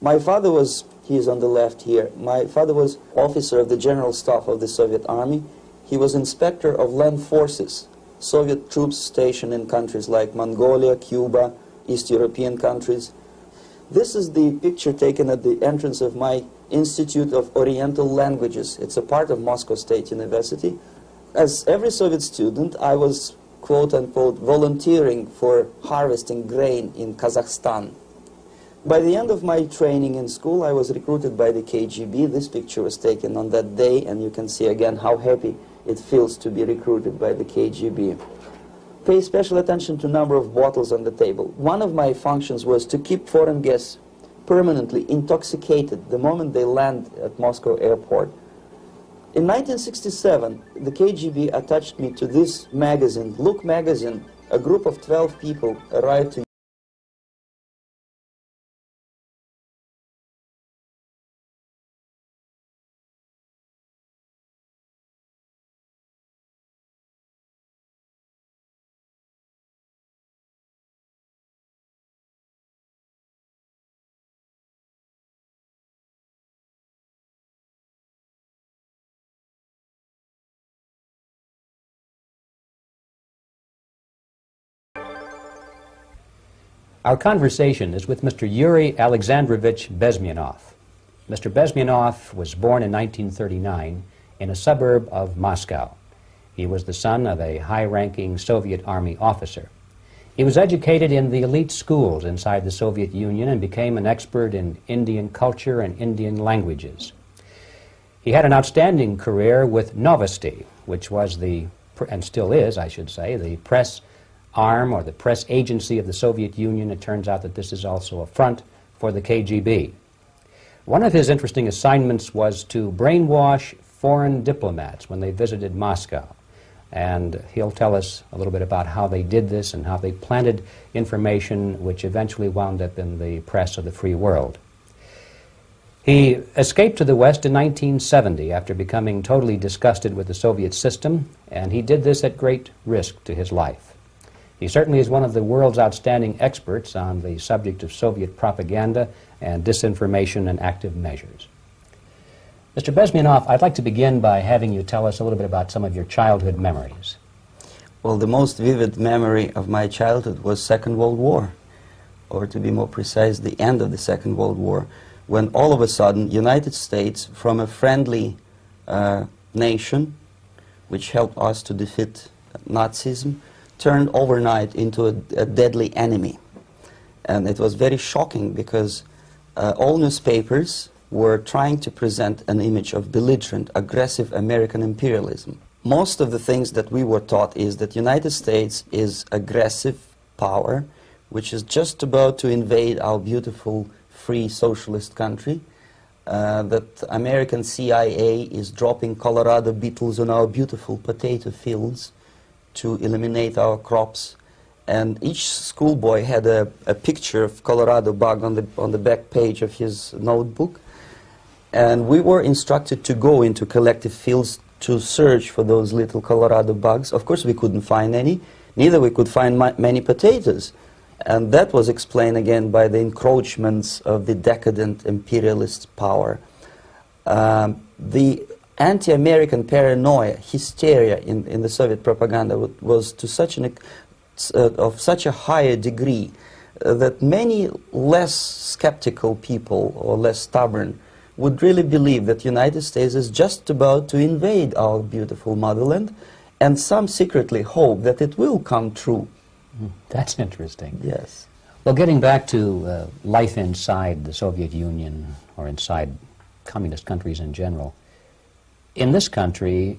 My father was, he is on the left here, my father was officer of the General Staff of the Soviet Army. He was inspector of land forces, Soviet troops stationed in countries like Mongolia, Cuba, East European countries. This is the picture taken at the entrance of my Institute of Oriental Languages. It's a part of Moscow State University. As every Soviet student, I was, quote-unquote, volunteering for harvesting grain in Kazakhstan. By the end of my training in school, I was recruited by the KGB. This picture was taken on that day, and you can see again how happy it feels to be recruited by the KGB. Pay special attention to number of bottles on the table. One of my functions was to keep foreign guests permanently intoxicated the moment they land at Moscow airport. In 1967, the KGB attached me to this magazine, Look magazine. A group of 12 people arrived to Our conversation is with Mr. Yuri Alexandrovich Bezmenov. Mr. Bezmenov was born in 1939 in a suburb of Moscow. He was the son of a high-ranking Soviet Army officer. He was educated in the elite schools inside the Soviet Union and became an expert in Indian culture and Indian languages. He had an outstanding career with Novosti, which was the, and still is, I should say, the press arm or the press agency of the Soviet Union. It turns out that this is also a front for the KGB. One of his interesting assignments was to brainwash foreign diplomats when they visited Moscow. And he'll tell us a little bit about how they did this and how they planted information which eventually wound up in the press of the free world. He escaped to the West in 1970 after becoming totally disgusted with the Soviet system, and he did this at great risk to his life. He certainly is one of the world's outstanding experts on the subject of Soviet propaganda and disinformation and active measures. Mr. Bezmenov, I'd like to begin by having you tell us a little bit about some of your childhood memories. Well, the most vivid memory of my childhood was Second World War, or to be more precise, the end of the Second World War, when all of a sudden United States, from a friendly nation, which helped us to defeat Nazism, turned overnight into a deadly enemy. And it was very shocking because all newspapers were trying to present an image of belligerent, aggressive American imperialism. Most of the things that we were taught is that United States is aggressive power, which is just about to invade our beautiful, free, socialist country, that American CIA is dropping Colorado beetles on our beautiful potato fields to eliminate our crops, and each schoolboy had a picture of Colorado bug on the back page of his notebook, and we were instructed to go into collective fields to search for those little Colorado bugs. Of course we couldn't find any, neither we could find many potatoes, and that was explained again by the encroachments of the decadent imperialist power. The anti-American paranoia, hysteria in the Soviet propaganda was to such of such a higher degree that many less skeptical people or less stubborn would really believe that the United States is just about to invade our beautiful motherland, and some secretly hope that it will come true. That's interesting. Yes. Well, getting back to life inside the Soviet Union or inside communist countries in general, in this country,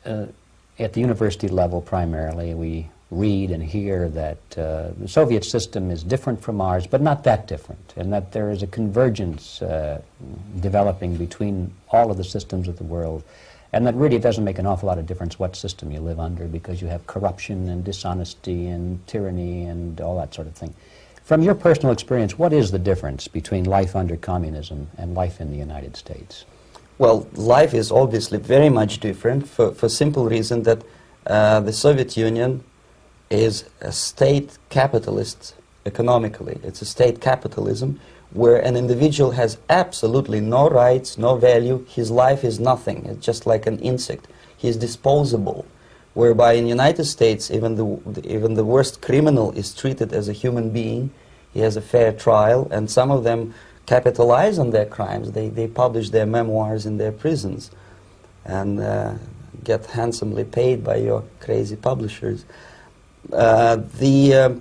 at the university level primarily, we read and hear that the Soviet system is different from ours, but not that different, and that there is a convergence developing between all of the systems of the world, and that really it doesn't make an awful lot of difference what system you live under, because you have corruption and dishonesty and tyranny and all that sort of thing. From your personal experience, what is the difference between life under communism and life in the United States? Well, life is obviously very much different for simple reason that the Soviet Union is a state capitalist economically. It's a state capitalism where an individual has absolutely no rights, no value. His life is nothing. It's just like an insect. He is disposable. Whereby in the United States, even the worst criminal is treated as a human being. He has a fair trial, and some of them capitalize on their crimes. They publish their memoirs in their prisons and get handsomely paid by your crazy publishers. The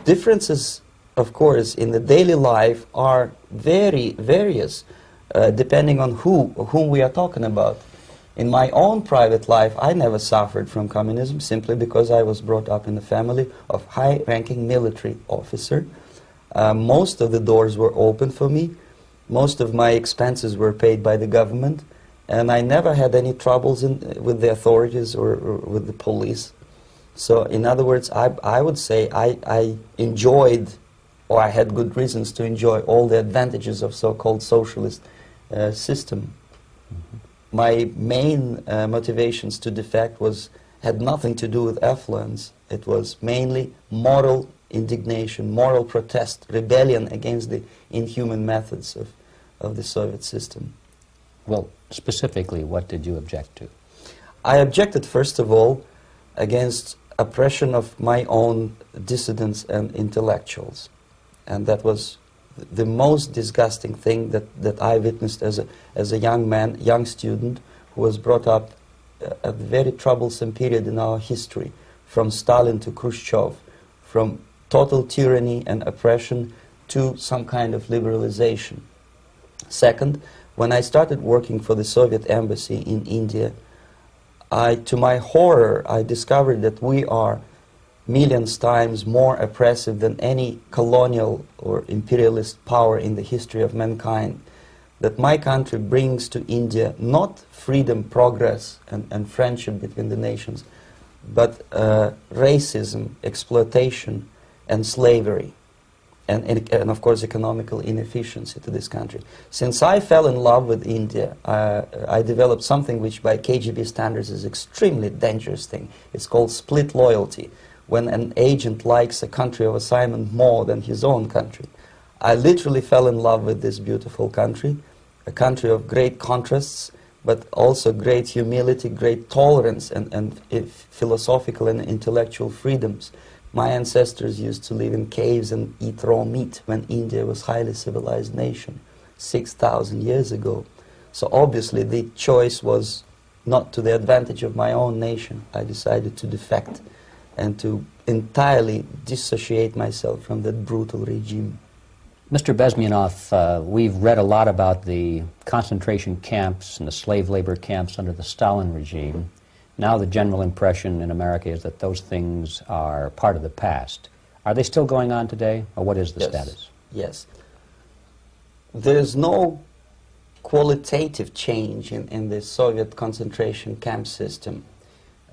differences, of course, in the daily life are very various, depending on whom we are talking about. In my own private life, I never suffered from communism simply because I was brought up in a family of high-ranking military officer. Most of the doors were open for me. Most of my expenses were paid by the government, and I never had any troubles with the authorities or with the police. So, in other words, I would say I enjoyed, or I had good reasons to enjoy, all the advantages of so-called socialist system. Mm-hmm. My main motivations to defect had nothing to do with affluence. It was mainly moral indignation, moral protest, rebellion against the inhuman methods of the Soviet system. Well, specifically, what did you object to? I objected, first of all, against oppression of my own dissidents and intellectuals. And that was the most disgusting thing that I witnessed as a young man, young student, who was brought up at a very troublesome period in our history, from Stalin to Khrushchev, from total tyranny and oppression to some kind of liberalization. Second, when I started working for the Soviet embassy in India, to my horror, I discovered that we are millions times more oppressive than any colonial or imperialist power in the history of mankind. That my country brings to India not freedom, progress, and friendship between the nations, but racism, exploitation, and slavery, and of course economical inefficiency to this country. Since I fell in love with India, I developed something which by KGB standards is extremely dangerous thing. It's called split loyalty. When an agent likes a country of assignment more than his own country. I literally fell in love with this beautiful country, a country of great contrasts, but also great humility, great tolerance, and philosophical and intellectual freedoms. My ancestors used to live in caves and eat raw meat when India was a highly civilized nation 6,000 years ago. So obviously the choice was not to the advantage of my own nation. I decided to defect and to entirely dissociate myself from that brutal regime. Mr. Bezmenov, we've read a lot about the concentration camps and the slave labor camps under the Stalin regime. Now the general impression in America is that those things are part of the past. Are they still going on today, or what is the status? Yes. There is no qualitative change in the Soviet concentration camp system.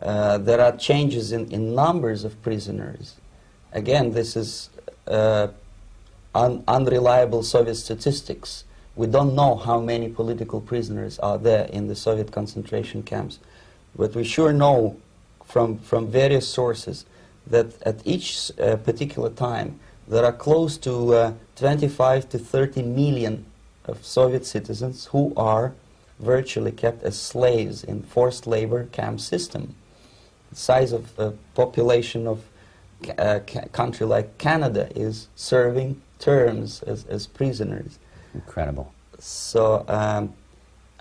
There are changes in numbers of prisoners. Again, this is unreliable Soviet statistics. We don't know how many political prisoners are there in the Soviet concentration camps. But we sure know from various sources that at each particular time there are close to 25 to 30 million of Soviet citizens who are virtually kept as slaves in forced labor camp system. The size of the population of a country like Canada is serving terms as prisoners. Incredible. So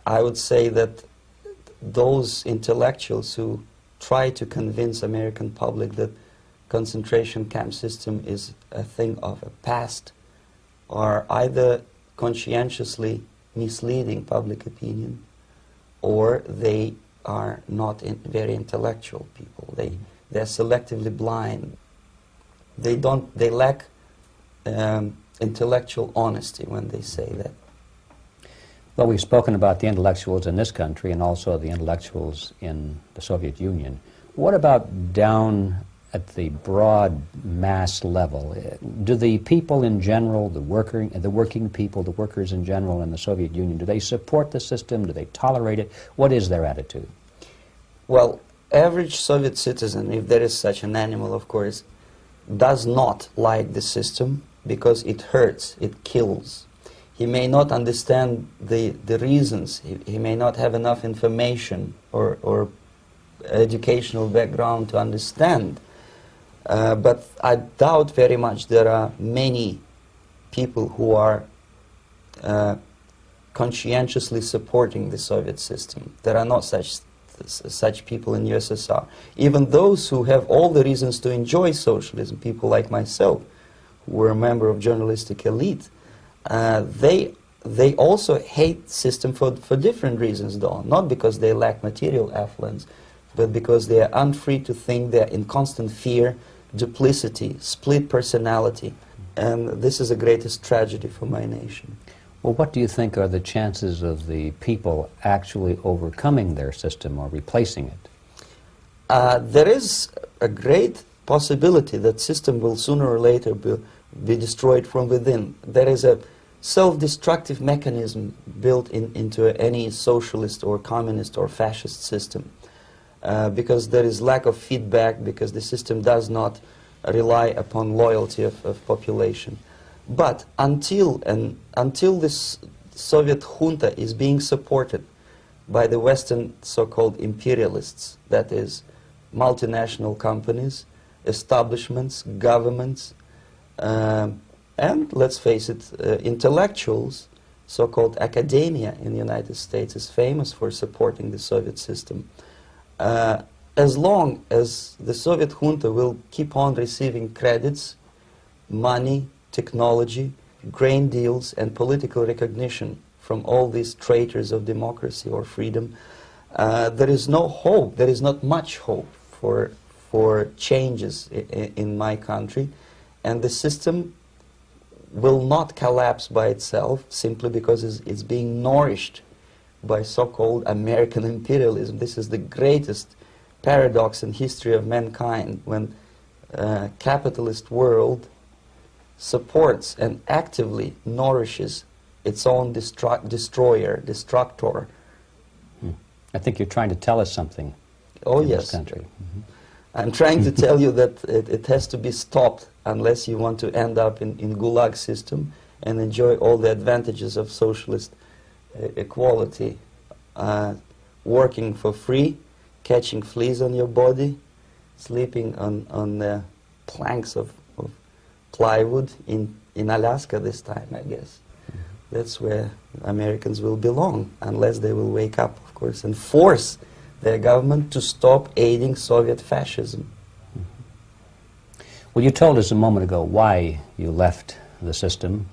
I would say that those intellectuals who try to convince American public that concentration camp system is a thing of a past are either conscientiously misleading public opinion, or they are not very intellectual people. They're selectively blind. They lack intellectual honesty when they say that. Well, we've spoken about the intellectuals in this country and also the intellectuals in the Soviet Union. What about down at the broad mass level? Do the people in general, the working people, the workers in general in the Soviet Union, do they support the system? Do they tolerate it? What is their attitude? Well, average Soviet citizen, if there is such an animal, of course, does not like the system because it hurts, it kills. He may not understand the reasons, he may not have enough information or educational background to understand. But I doubt very much there are many people who are conscientiously supporting the Soviet system. There are not such people in USSR. Even those who have all the reasons to enjoy socialism, people like myself, who were a member of journalistic elite, they also hate system for different reasons, though. Not because they lack material affluence, but because they are unfree to think, they are in constant fear, duplicity, split personality. And this is the greatest tragedy for my nation. Well, what do you think are the chances of the people actually overcoming their system or replacing it? There is a great possibility that system will sooner or later be destroyed from within. There is a self-destructive mechanism built into any socialist or communist or fascist system, because there is lack of feedback, because the system does not rely upon loyalty of population. But until this Soviet junta is being supported by the Western so-called imperialists, that is, multinational companies, establishments, governments, and, let's face it, intellectuals, so-called academia in the United States is famous for supporting the Soviet system. As long as the Soviet junta will keep on receiving credits, money, technology, grain deals, and political recognition from all these traitors of democracy or freedom, there is no hope, there is not much hope for changes in my country, and the system will not collapse by itself simply because it's being nourished by so-called American imperialism. This is the greatest paradox in history of mankind, when capitalist world supports and actively nourishes its own destroyer, destructor. I think you're trying to tell us something. Oh, in yes. This country. I'm trying to tell you that it has to be stopped unless you want to end up in Gulag system and enjoy all the advantages of socialist equality. Working for free, catching fleas on your body, sleeping on the planks of plywood in Alaska this time, I guess. That's where Americans will belong, unless they will wake up, of course, and force their government to stop aiding Soviet fascism. Well, you told us a moment ago why you left the system.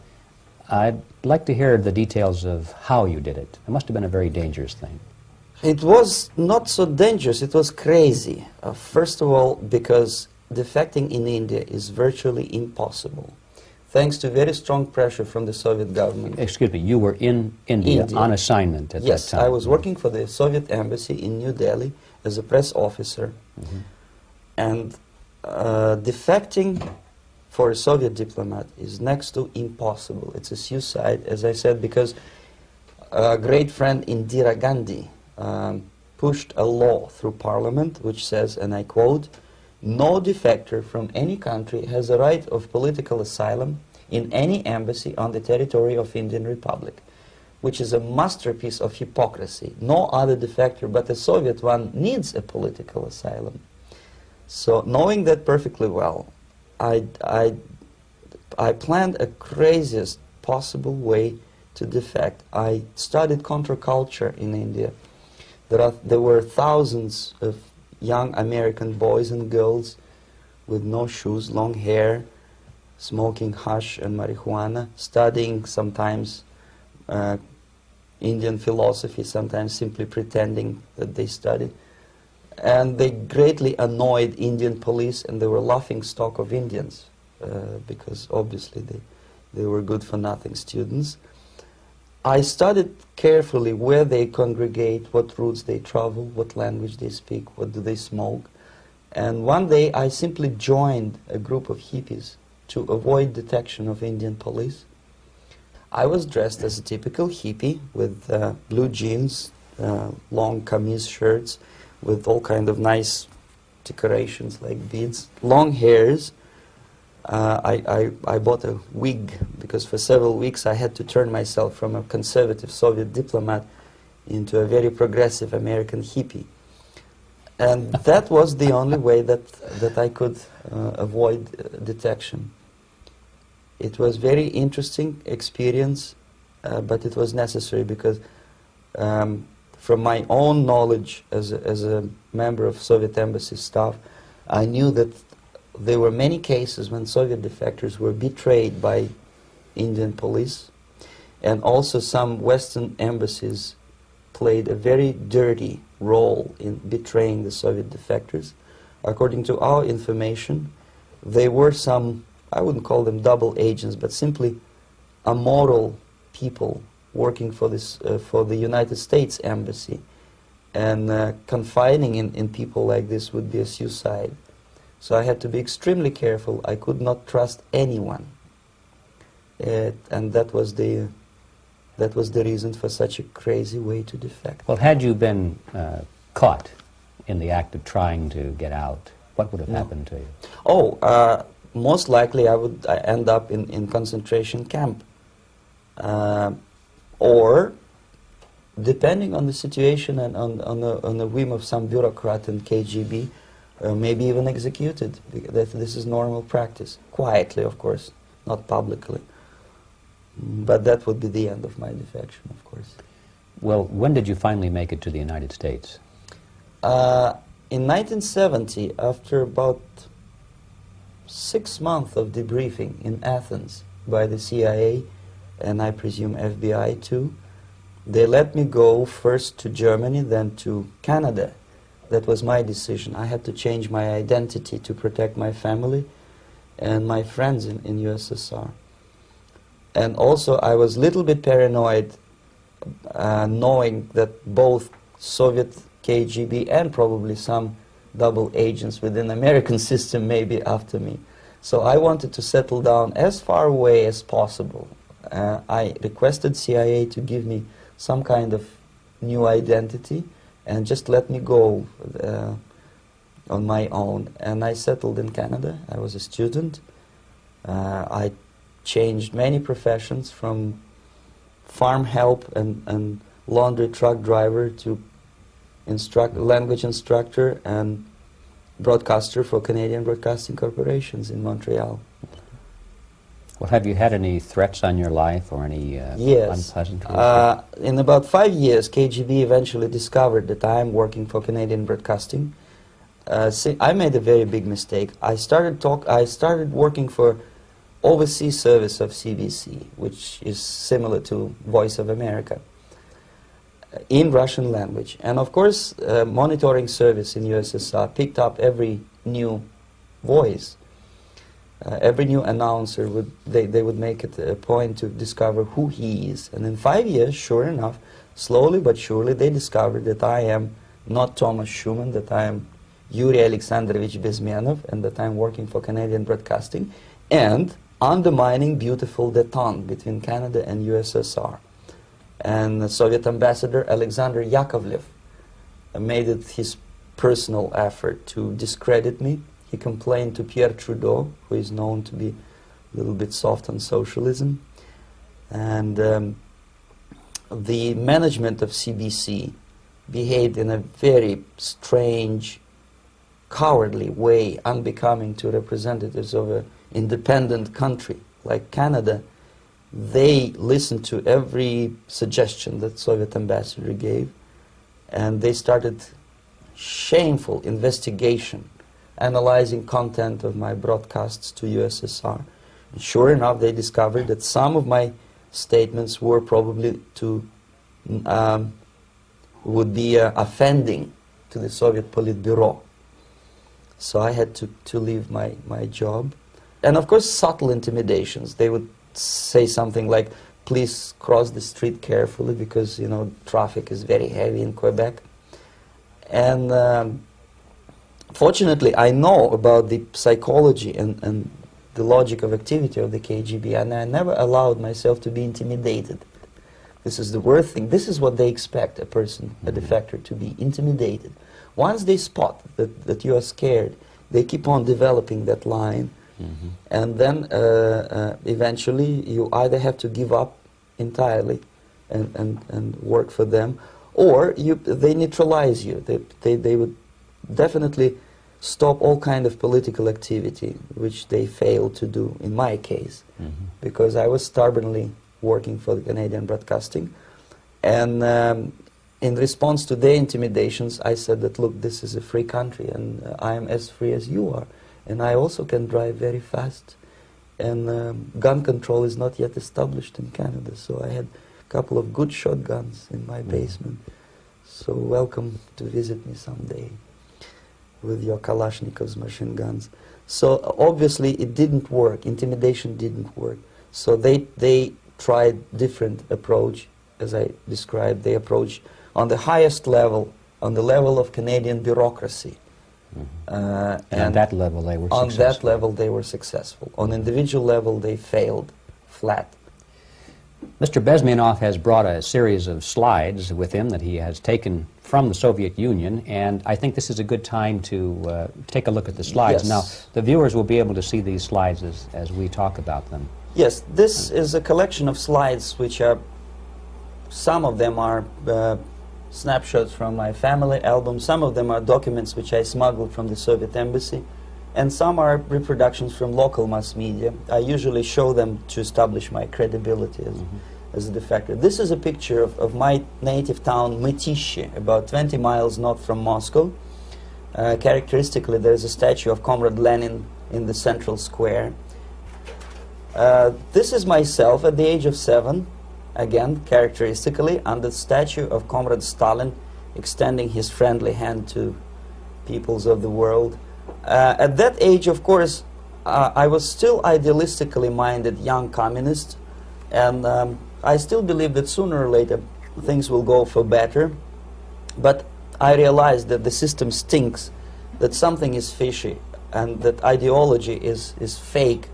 I'd like to hear the details of how you did it. It must have been a very dangerous thing. It was not so dangerous, it was crazy. First of all, because defecting in India is virtually impossible, thanks to very strong pressure from the Soviet government. Excuse me, you were in India. On assignment at that time. Yes, I was working for the Soviet embassy in New Delhi as a press officer. And defecting for a Soviet diplomat is next to impossible. It's a suicide, as I said, because a great friend Indira Gandhi pushed a law through parliament which says, and I quote, "No defector from any country has a right of political asylum in any embassy on the territory of Indian Republic," which is a masterpiece of hypocrisy. No other defector but a Soviet one needs a political asylum. So, knowing that perfectly well, I planned a craziest possible way to defect. I studied counterculture in India. There were thousands of young American boys and girls with no shoes, long hair, smoking hash and marijuana, studying sometimes Indian philosophy, sometimes simply pretending that they studied. And they greatly annoyed Indian police, and they were laughing stock of Indians because obviously they were good-for-nothing students. I studied carefully where they congregate, what routes they travel, what language they speak, what do they smoke. And one day I simply joined a group of hippies to avoid detection of Indian police. I was dressed as a typical hippie with blue jeans, long camise shirts, with all kind of nice decorations like beads, long hairs, I bought a wig because for several weeks I had to turn myself from a conservative Soviet diplomat into a very progressive American hippie. And that was the only way that I could avoid detection. It was very interesting experience, but it was necessary because from my own knowledge as a member of Soviet embassy staff, I knew that there were many cases when Soviet defectors were betrayed by Indian police, and also some Western embassies played a very dirty role in betraying the Soviet defectors. According to our information, they were some, I wouldn't call them double agents, but simply immoral people working for this for the United States embassy, and confiding in people like this would be a suicide. So I had to be extremely careful. I could not trust anyone, and that was the reason for such a crazy way to defect. Well, had you been caught in the act of trying to get out, what would have happened to you? Oh, most likely I would end up in concentration camp, or depending on the situation and on the whim of some bureaucrat in KGB, maybe even executed. This is normal practice, quietly, of course, not publicly. But that would be the end of my defection, of course. Well, when did you finally make it to the United States? In 1970, after about 6 months of debriefing in Athens by the CIA, and I presume FBI too, they let me go first to Germany, then to Canada. That was my decision. I had to change my identity to protect my family and my friends in USSR. And also I was a little bit paranoid, knowing that both Soviet KGB and probably some double agents within the American system may be after me. So I wanted to settle down as far away as possible. I requested CIA to give me some kind of new identity and just let me go on my own. And I settled in Canada. I was a student. I changed many professions, from farm help and laundry truck driver to language instructor and broadcaster for Canadian Broadcasting Corporations in Montreal. Well, have you had any threats on your life or any yes. unpleasant In about 5 years, KGB eventually discovered that I am working for Canadian Broadcasting. I made a very big mistake. I started working for overseas service of CBC, which is similar to Voice of America, in Russian language. And of course, monitoring service in USSR picked up every new voice. Every new announcer they would make it a point to discover who he is. And in 5 years, sure enough, slowly but surely, they discovered that I am not Thomas Schumann, that I am Yuri Alexandrovich Bezmenov, and that I am working for Canadian Broadcasting, and undermining beautiful détente between Canada and USSR. And the Soviet ambassador Alexander Yakovlev made it his personal effort to discredit me. He complained to Pierre Trudeau, who is known to be a little bit soft on socialism. And the management of CBC behaved in a very strange, cowardly way, unbecoming to representatives of an independent country like Canada. They listened to every suggestion that Soviet ambassador gave, and they started shameful investigation, analyzing content of my broadcasts to USSR. And sure enough, they discovered that some of my statements were probably would be offending to the Soviet Politburo. So I had to leave my job. And of course, subtle intimidations. They would say something like, please cross the street carefully because, you know, traffic is very heavy in Quebec. And fortunately, I know about the psychology and the logic of activity of the KGB, and I never allowed myself to be intimidated. This is the worst thing. This is what they expect a person, a defector, to be intimidated. Once they spot that you are scared, they keep on developing that line, And then eventually you either have to give up entirely and work for them, or they neutralize you. They would definitely stop all kind of political activity, which they failed to do in my case, because I was stubbornly working for the Canadian Broadcasting. And in response to their intimidations, I said that, look, this is a free country, and I am as free as you are, and I also can drive very fast. And gun control is not yet established in Canada, so I had a couple of good shotguns in my basement. So welcome to visit me someday with your Kalashnikov's machine guns. So obviously it didn't work. Intimidation didn't work. So they tried different approach, as I described. They approached on the highest level, on the level of Canadian bureaucracy. And on that level they were successful. On that level they were successful. On individual level they failed flat. Mr. Bezmenov has brought a series of slides with him that he has taken from the Soviet Union, and I think this is a good time to take a look at the slides. Yes. Now, the viewers will be able to see these slides as we talk about them. Yes, this is a collection of slides which are, some of them are snapshots from my family album, some of them are documents which I smuggled from the Soviet embassy, and some are reproductions from local mass media. I usually show them to establish my credibility as a defector. This is a picture of my native town, Mytishi, about 20 miles north from Moscow. Characteristically, there is a statue of Comrade Lenin in the central square. This is myself at the age of 7, again, characteristically, under the statue of Comrade Stalin, extending his friendly hand to peoples of the world. At that age, of course, I was still idealistically minded young communist, and I still believe that sooner or later things will go for better. But I realized that the system stinks, that something is fishy, and that ideology is fake,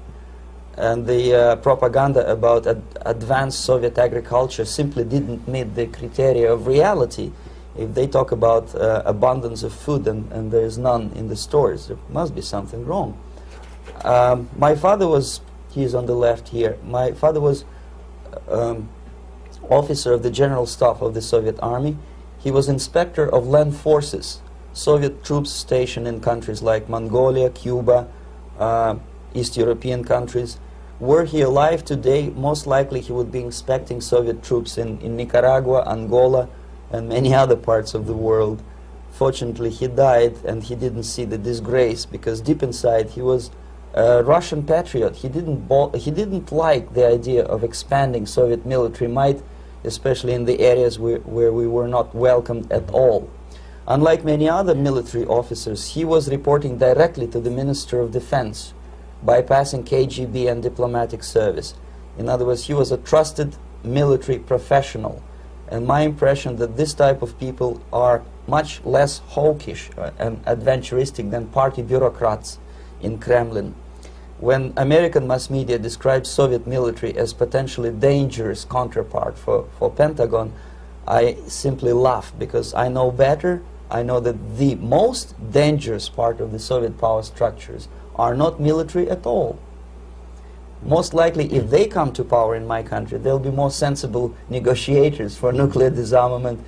and the propaganda about advanced Soviet agriculture simply didn't meet the criteria of reality. If they talk about abundance of food and there is none in the stores, there must be something wrong. My father was, he is on the left here, my father was officer of the General Staff of the Soviet Army. He was inspector of land forces, Soviet troops stationed in countries like Mongolia, Cuba, East European countries. Were he alive today, most likely he would be inspecting Soviet troops in Nicaragua, Angola, and many other parts of the world. Fortunately, he died, and he didn't see the disgrace, because deep inside he was a Russian patriot. He didn't like the idea of expanding Soviet military might, especially in the areas where we were not welcomed at all. Unlike many other military officers, he was reporting directly to the Minister of Defense, bypassing KGB and diplomatic service. In other words, he was a trusted military professional. And my impression that this type of people are much less hawkish and adventuristic than party bureaucrats in Kremlin. When American mass media describes Soviet military as potentially dangerous counterpart for Pentagon, I simply laugh, because I know better. I know that the most dangerous part of the Soviet power structures are not military at all. Most likely, if they come to power in my country, they'll be more sensible negotiators for nuclear disarmament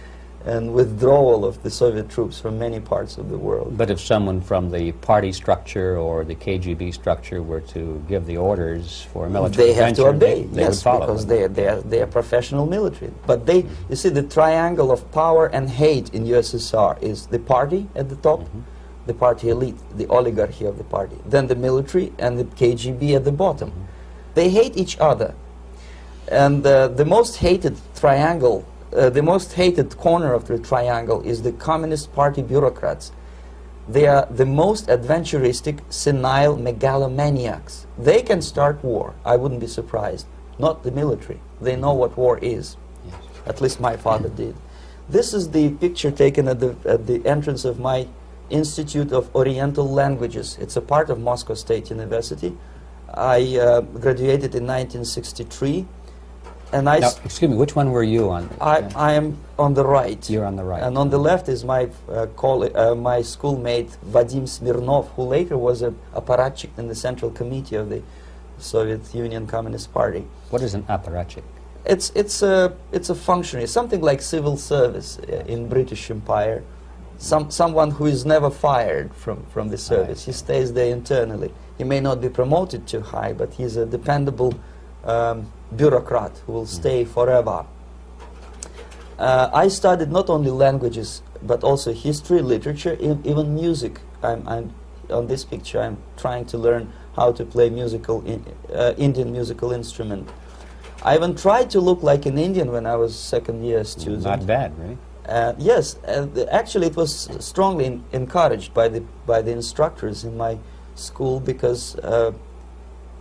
and withdrawal of the Soviet troops from many parts of the world. But if someone from the party structure or the KGB structure were to give the orders for a military intervention, they have to obey, they yes, would follow, because they are professional military. But they, you see, the triangle of power and hate in USSR is the party at the top, the party elite, the oligarchy of the party, then the military and the KGB at the bottom. They hate each other, and the most hated triangle, the most hated corner of the triangle is the Communist Party bureaucrats. They are the most adventuristic, senile megalomaniacs. They can start war, I wouldn't be surprised. Not the military. They know what war is. Yes. At least my father did. This is the picture taken at the entrance of my Institute of Oriental Languages. It's a part of Moscow State University. I graduated in 1963. And I Now, excuse me, which one were you on? I am on the right. You're on the right. And on the left is my my schoolmate Vadim Smirnov, who later was a apparatchik in the Central Committee of the Soviet Union Communist Party. What is an apparatchik? It's a functionary, something like civil service in British Empire. Someone who is never fired from the service. He stays there internally. He may not be promoted too high, but he's a dependable bureaucrat who will stay forever. I studied not only languages, but also history, literature, even music. I'm on this picture, I'm trying to learn how to play Indian musical instrument. I even tried to look like an Indian when I was second-year student. Not bad, really. Yes, actually it was strongly encouraged by the instructors in my school, because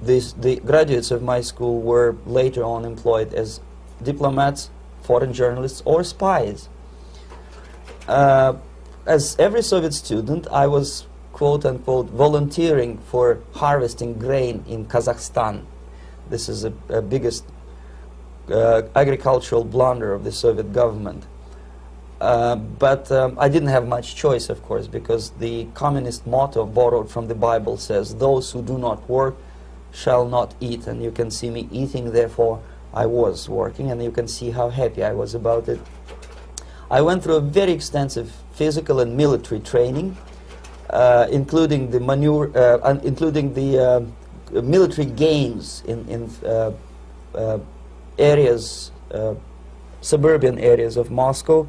the graduates of my school were later on employed as diplomats, foreign journalists, or spies. As every Soviet student, I was quote-unquote volunteering for harvesting grain in Kazakhstan. This is a biggest agricultural blunder of the Soviet government. But I didn't have much choice, of course, because the communist motto borrowed from the Bible says, "Those who do not work shall not eat." And you can see me eating, therefore I was working, and you can see how happy I was about it. I went through a very extensive physical and military training, including the military games in areas, suburban areas of Moscow.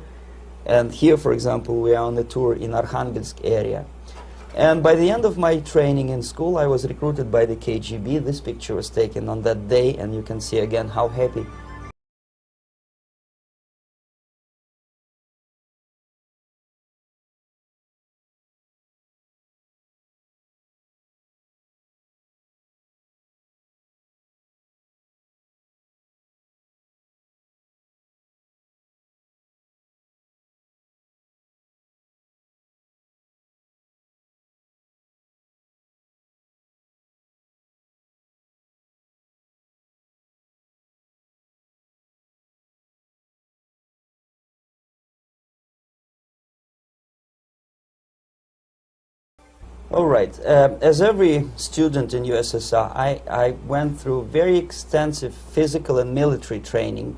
And here, for example, we are on a tour in Arkhangelsk area. And by the end of my training in school, I was recruited by the KGB. This picture was taken on that day, and you can see again how happy. All right. As every student in USSR, I went through very extensive physical and military training,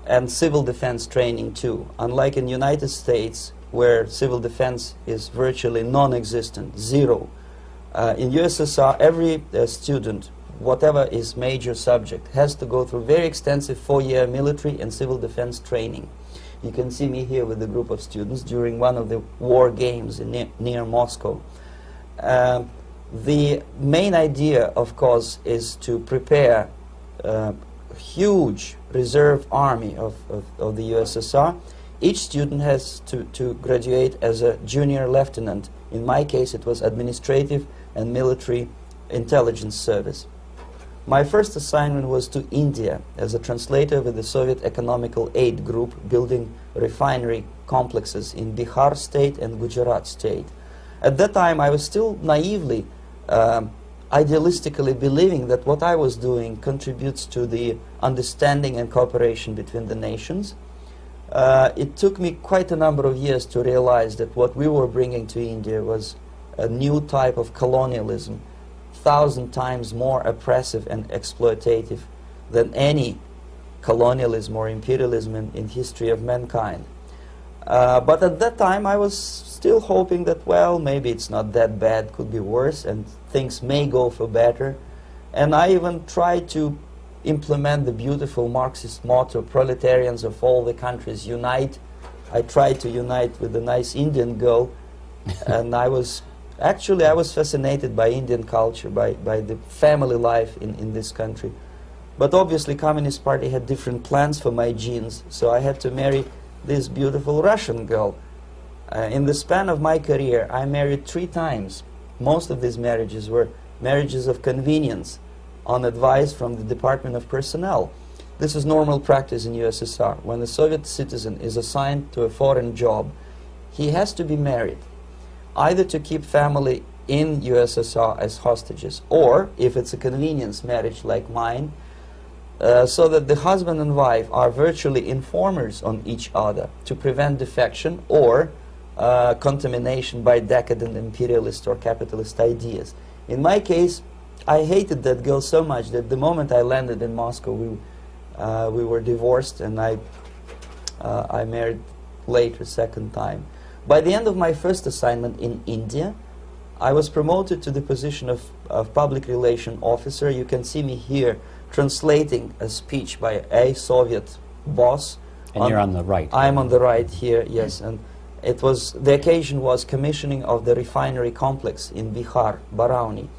and civil defense training too. Unlike in the United States, where civil defense is virtually non-existent, zero. In USSR, every student, whatever his major subject, has to go through very extensive 4-year military and civil defense training. You can see me here with a group of students during one of the war games near Moscow. The main idea, of course, is to prepare a huge reserve army of the USSR. Each student has to graduate as a junior lieutenant. In my case, it was administrative and military intelligence service. My first assignment was to India as a translator with the Soviet Economical Aid Group, building refinery complexes in Bihar state and Gujarat state. At that time, I was still naively, idealistically believing that what I was doing contributes to the understanding and cooperation between the nations. It took me quite a number of years to realize that what we were bringing to India was a new type of colonialism, 1,000 times more oppressive and exploitative than any colonialism or imperialism in history of mankind. But at that time, I was still hoping that, well, maybe it's not that bad, could be worse, and things may go for better. And I even tried to implement the beautiful Marxist motto, "Proletarians of all the countries unite." I tried to unite with a nice Indian girl, and I was fascinated by Indian culture, by the family life in this country. But obviously, Communist Party had different plans for my genes, so I had to marry this beautiful Russian girl. In the span of my career, I married 3 times. Most of these marriages were marriages of convenience, on advice from the Department of Personnel. This is normal practice in USSR. When a Soviet citizen is assigned to a foreign job, he has to be married, either to keep family in USSR as hostages, or, if it's a convenience marriage like mine, so that the husband and wife are virtually informers on each other to prevent defection or contamination by decadent imperialist or capitalist ideas. In my case, I hated that girl so much that the moment I landed in Moscow, we were divorced, and I married later, second time. By the end of my first assignment in India, I was promoted to the position of public relation officer. You can see me here translating a speech by a Soviet boss. And you're on the right. I'm on the right here, yes. And it was, the occasion was commissioning of the refinery complex in Bihar, Barauni.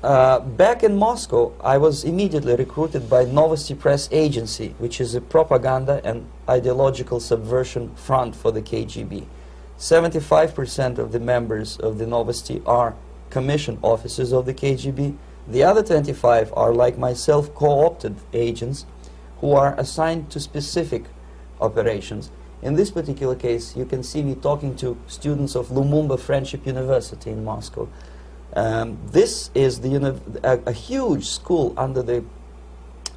Back in Moscow, I was immediately recruited by Novosti Press Agency, which is a propaganda and ideological subversion front for the KGB. 75% of the members of the Novosti are commissioned officers of the KGB. The other 25 are, like myself, co-opted agents who are assigned to specific operations. In this particular case, you can see me talking to students of Lumumba Friendship University in Moscow. This is a huge school under the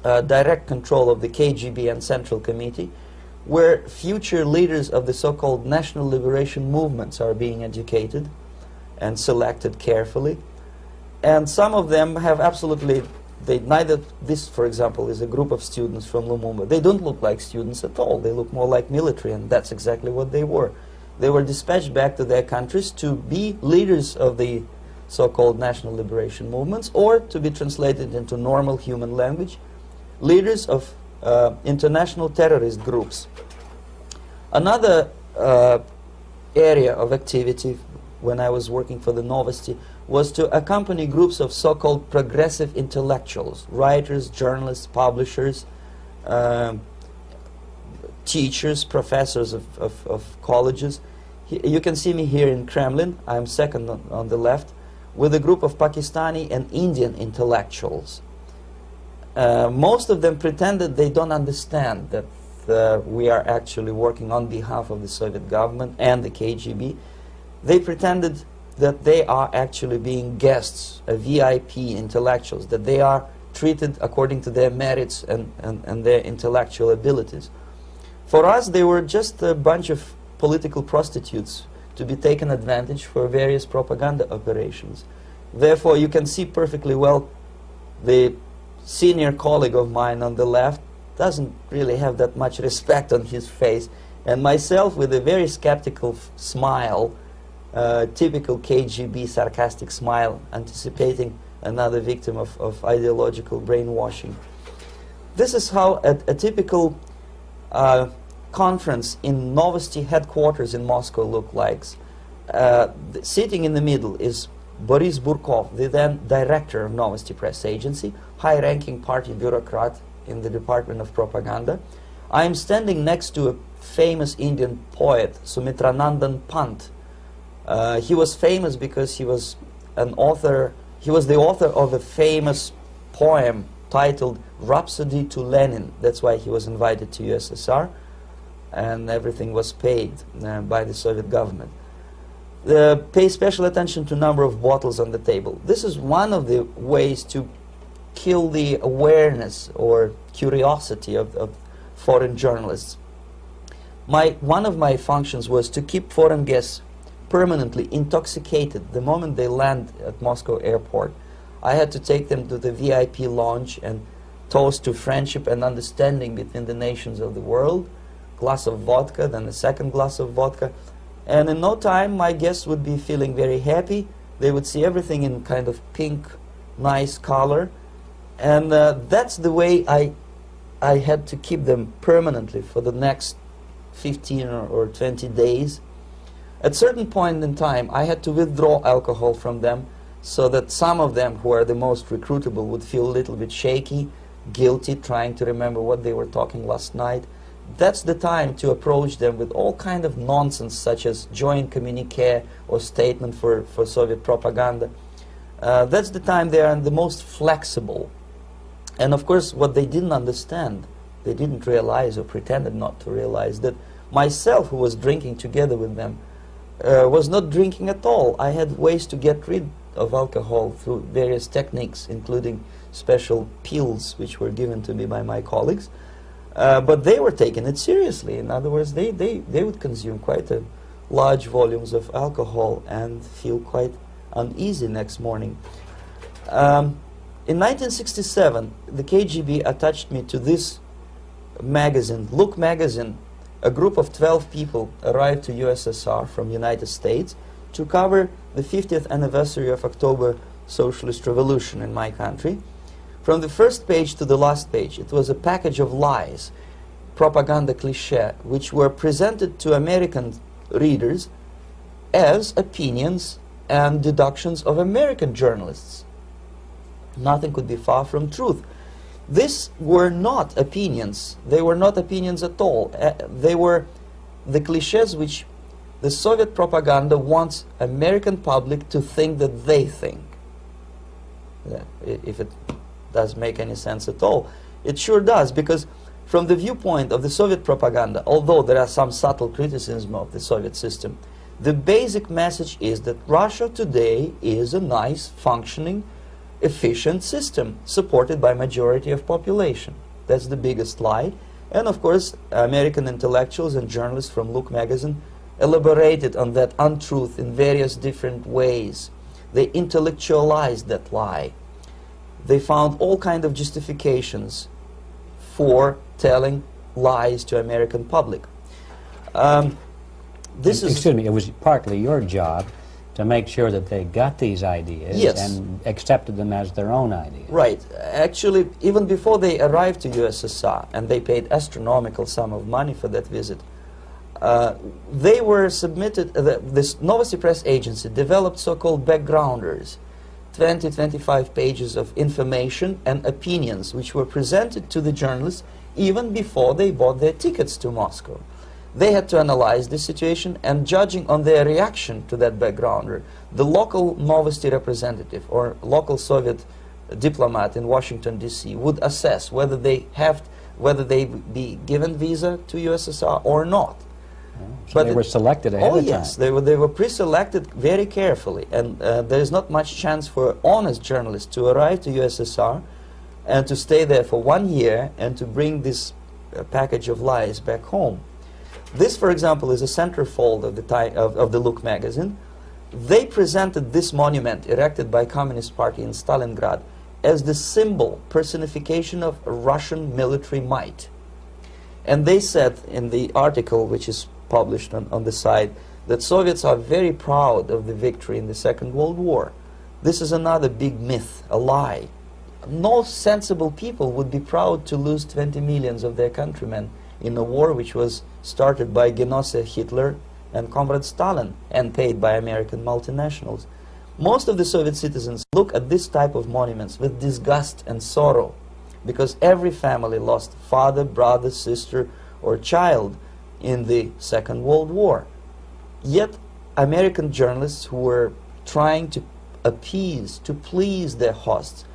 direct control of the KGB and Central Committee, where future leaders of the so-called national liberation movements are being educated and selected carefully. And some of them have absolutely, this, for example, is a group of students from Lumumba. They don't look like students at all. They look more like military, and that's exactly what they were. They were dispatched back to their countries to be leaders of the so-called national liberation movements, or to be translated into normal human language, leaders of international terrorist groups. Another area of activity when I was working for the Novosti was to accompany groups of so-called progressive intellectuals, writers, journalists, publishers, teachers, professors of colleges. You can see me here in Kremlin. I'm second on the left, with a group of Pakistani and Indian intellectuals. Most of them pretended they don't understand that we are actually working on behalf of the Soviet government and the KGB. They pretended that they are actually being guests, VIP intellectuals, that they are treated according to their merits and their intellectual abilities. For us, they were just a bunch of political prostitutes to be taken advantage for various propaganda operations. Therefore, you can see perfectly well the senior colleague of mine on the left doesn't really have that much respect on his face, and myself with a very skeptical smile, typical KGB sarcastic smile, anticipating another victim of ideological brainwashing. This is how a typical conference in Novosti headquarters in Moscow looked like. Sitting in the middle is Boris Burkov, the then director of Novosti Press Agency, high-ranking party bureaucrat in the Department of Propaganda. I am standing next to a famous Indian poet, Sumitranandan Pant. He was famous because he was an author. He was the author of a famous poem titled Rhapsody to Lenin. That's why he was invited to USSR, and everything was paid by the Soviet government. Pay special attention to number of bottles on the table. This is one of the ways to kill the awareness or curiosity of foreign journalists. One of my functions was to keep foreign guests permanently intoxicated the moment they land at Moscow airport. I had to take them to the VIP lounge and toast to friendship and understanding between the nations of the world. Glass of vodka, then a second glass of vodka. And in no time, my guests would be feeling very happy. They would see everything in kind of pink, nice color. And that's the way I had to keep them permanently for the next 15 or 20 days. At a certain point in time, I had to withdraw alcohol from them so that some of them, who are the most recruitable, would feel a little bit shaky, guilty, trying to remember what they were talking last night. That's the time to approach them with all kind of nonsense, such as joint communique or statement for Soviet propaganda. That's the time they are the most flexible. And of course, what they didn't understand, they didn't realize or pretended not to realize, that myself, who was drinking together with them, was not drinking at all. I had ways to get rid of alcohol through various techniques, including special pills which were given to me by my colleagues. But they were taking it seriously. In other words, they would consume quite large volumes of alcohol and feel quite uneasy next morning. In 1967, the KGB attached me to this magazine, Look magazine. A group of 12 people arrived to USSR from United States to cover the 50th anniversary of October Socialist Revolution in my country. From the first page to the last page, it was a package of lies, propaganda cliché, which were presented to American readers as opinions and deductions of American journalists. Nothing could be far from truth. These were not opinions. They were not opinions at all. They were the clichés which the Soviet propaganda wants American public to think that they think. If it does make any sense at all. It sure does, because from the viewpoint of the Soviet propaganda, although there are some subtle criticism of the Soviet system, the basic message is that Russia today is a nice, functioning, efficient system supported by majority of population. That's the biggest lie. And of course, American intellectuals and journalists from Look magazine elaborated on that untruth in various different ways. They intellectualized that lie. They found all kinds of justifications for telling lies to American public. Excuse me, it was partly your job to make sure that they got these ideas, yes, and accepted them as their own ideas. Right. Actually, even before they arrived to USSR, and they paid astronomical sum of money for that visit, they were submitted, this Novosti Press Agency developed so-called backgrounders, 20-25 pages of information and opinions which were presented to the journalists even before they bought their tickets to Moscow. They had to analyze the situation, and judging on their reaction to that backgrounder, the local Novosti representative or local Soviet diplomat in Washington, D.C. would assess whether they be given visa to USSR or not. So but they were selected ahead of time. Yes, they were pre-selected very carefully, and there is not much chance for honest journalists to arrive to USSR and to stay there for 1 year and to bring this package of lies back home. This, for example, is a centerfold of the Look magazine. They presented this monument erected by Communist Party in Stalingrad as the symbol, personification of Russian military might. And they said in the article, which is published on the site, that Soviets are very proud of the victory in the Second World War. This is another big myth, a lie. No sensible people would be proud to lose 20 millions of their countrymen in a war which was started by Genoese Hitler and Comrade Stalin and paid by American multinationals. Most of the Soviet citizens look at this type of monuments with disgust and sorrow, because every family lost father, brother, sister, or child in the Second World War. Yet American journalists who were trying to appease, to please their hosts,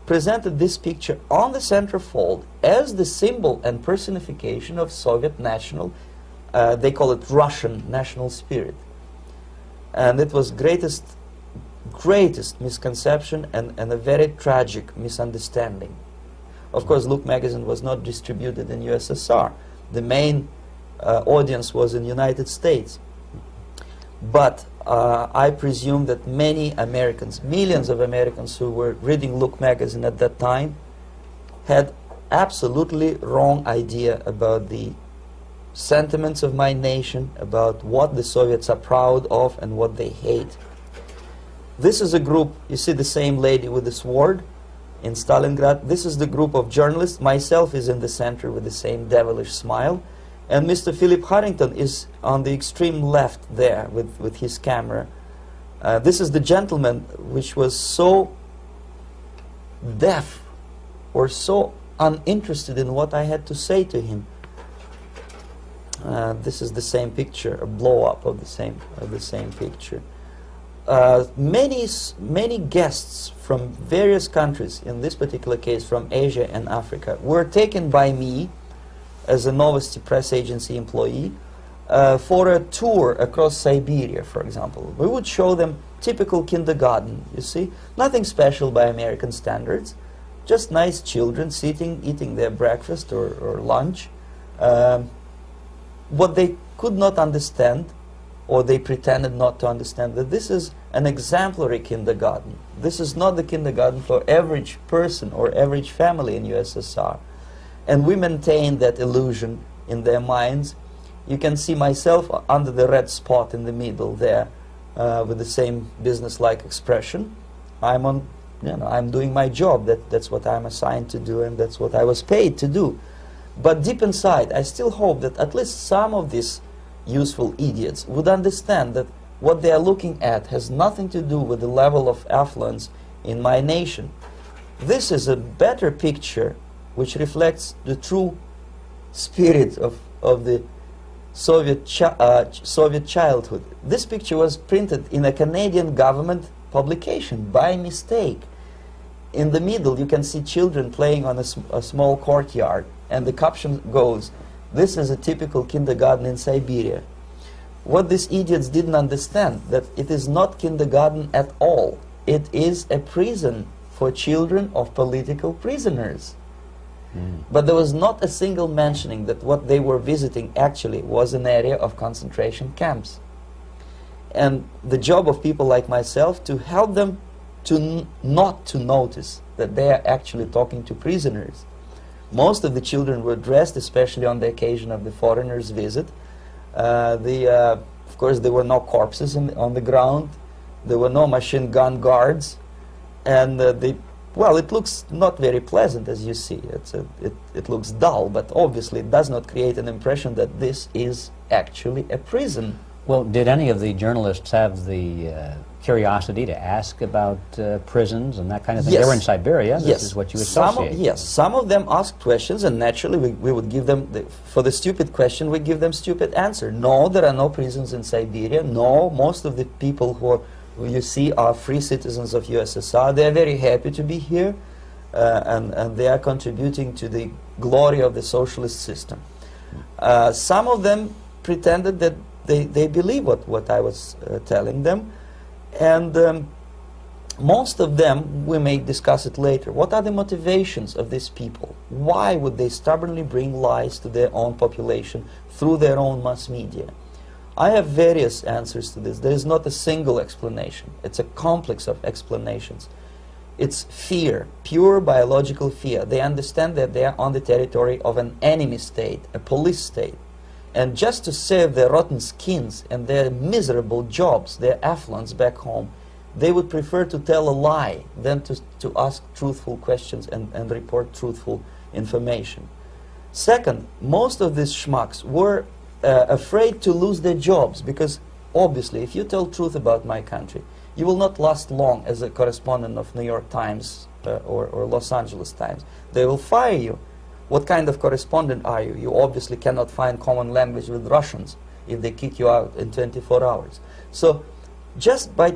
presented this picture on the centerfold as the symbol and personification of Soviet national, they call it Russian national spirit. And it was greatest misconception and a very tragic misunderstanding. Of course, Look magazine was not distributed in USSR. The main audience was in the United States. But I presume that many Americans, millions of Americans who were reading Look magazine at that time, had absolutely wrong idea about the sentiments of my nation, about what the Soviets are proud of and what they hate. This is a group, you see the same lady with the sword in Stalingrad. This is the group of journalists. Myself is in the center with the same devilish smile. And Mr. Philip Harrington is on the extreme left there with his camera. This is the gentleman which was so deaf or so uninterested in what I had to say to him. This is the same picture, a blow-up of the same picture. Many guests from various countries, in this particular case from Asia and Africa, were taken by me as a Novosti Press Agency employee for a tour across Siberia, for example. We would show them typical kindergarten, you see. Nothing special by American standards. Just nice children sitting, eating their breakfast or lunch. What they could not understand, or they pretended not to understand, that this is an exemplary kindergarten. This is not the kindergarten for average person or average family in USSR. And we maintain that illusion in their minds. You can see myself under the red spot in the middle there, with the same business-like expression. I'm doing my job. That's what I'm assigned to do, and that's what I was paid to do. But deep inside, I still hope that at least some of these useful idiots would understand that what they are looking at has nothing to do with the level of affluence in my nation. This is a better picture which reflects the true spirit of the Soviet childhood. This picture was printed in a Canadian government publication by mistake. In the middle you can see children playing on a small courtyard, and the caption goes, "This is a typical kindergarten in Siberia." What these idiots didn't understand, that it is not kindergarten at all. It is a prison for children of political prisoners. But there was not a single mentioning that what they were visiting actually was an area of concentration camps. And the job of people like myself to help them to not to notice that they are actually talking to prisoners. Most of the children were dressed, especially on the occasion of the foreigners' visit. Of course, there were no corpses on the ground. There were no machine gun guards. And well, it looks not very pleasant, as you see. It looks dull, but obviously it does not create an impression that this is actually a prison. Well, did any of the journalists have the curiosity to ask about prisons and that kind of thing? Yes. They were in Siberia. This Yes. is what you associate. Yes, some of them asked questions, and naturally we would give them, for the stupid question, we give them stupid answer. No, there are no prisons in Siberia. No, most of the people who you see are free citizens of USSR. They are very happy to be here, and they are contributing to the glory of the socialist system. Some of them pretended that they believe what I was telling them, and most of them, we may discuss it later. What are the motivations of these people? Why would they stubbornly bring lies to their own population through their own mass media? I have various answers to this. There is not a single explanation. It's a complex of explanations. It's fear, pure biological fear. They understand that they are on the territory of an enemy state, a police state. And just to save their rotten skins and their miserable jobs, their affluence back home, they would prefer to tell a lie than to ask truthful questions and report truthful information. Second, most of these schmucks were afraid to lose their jobs, because obviously if you tell truth about my country, you will not last long as a correspondent of New York Times or Los Angeles Times. They will fire you. What kind of correspondent are you? You obviously cannot find common language with Russians if they kick you out in 24 hours. So just by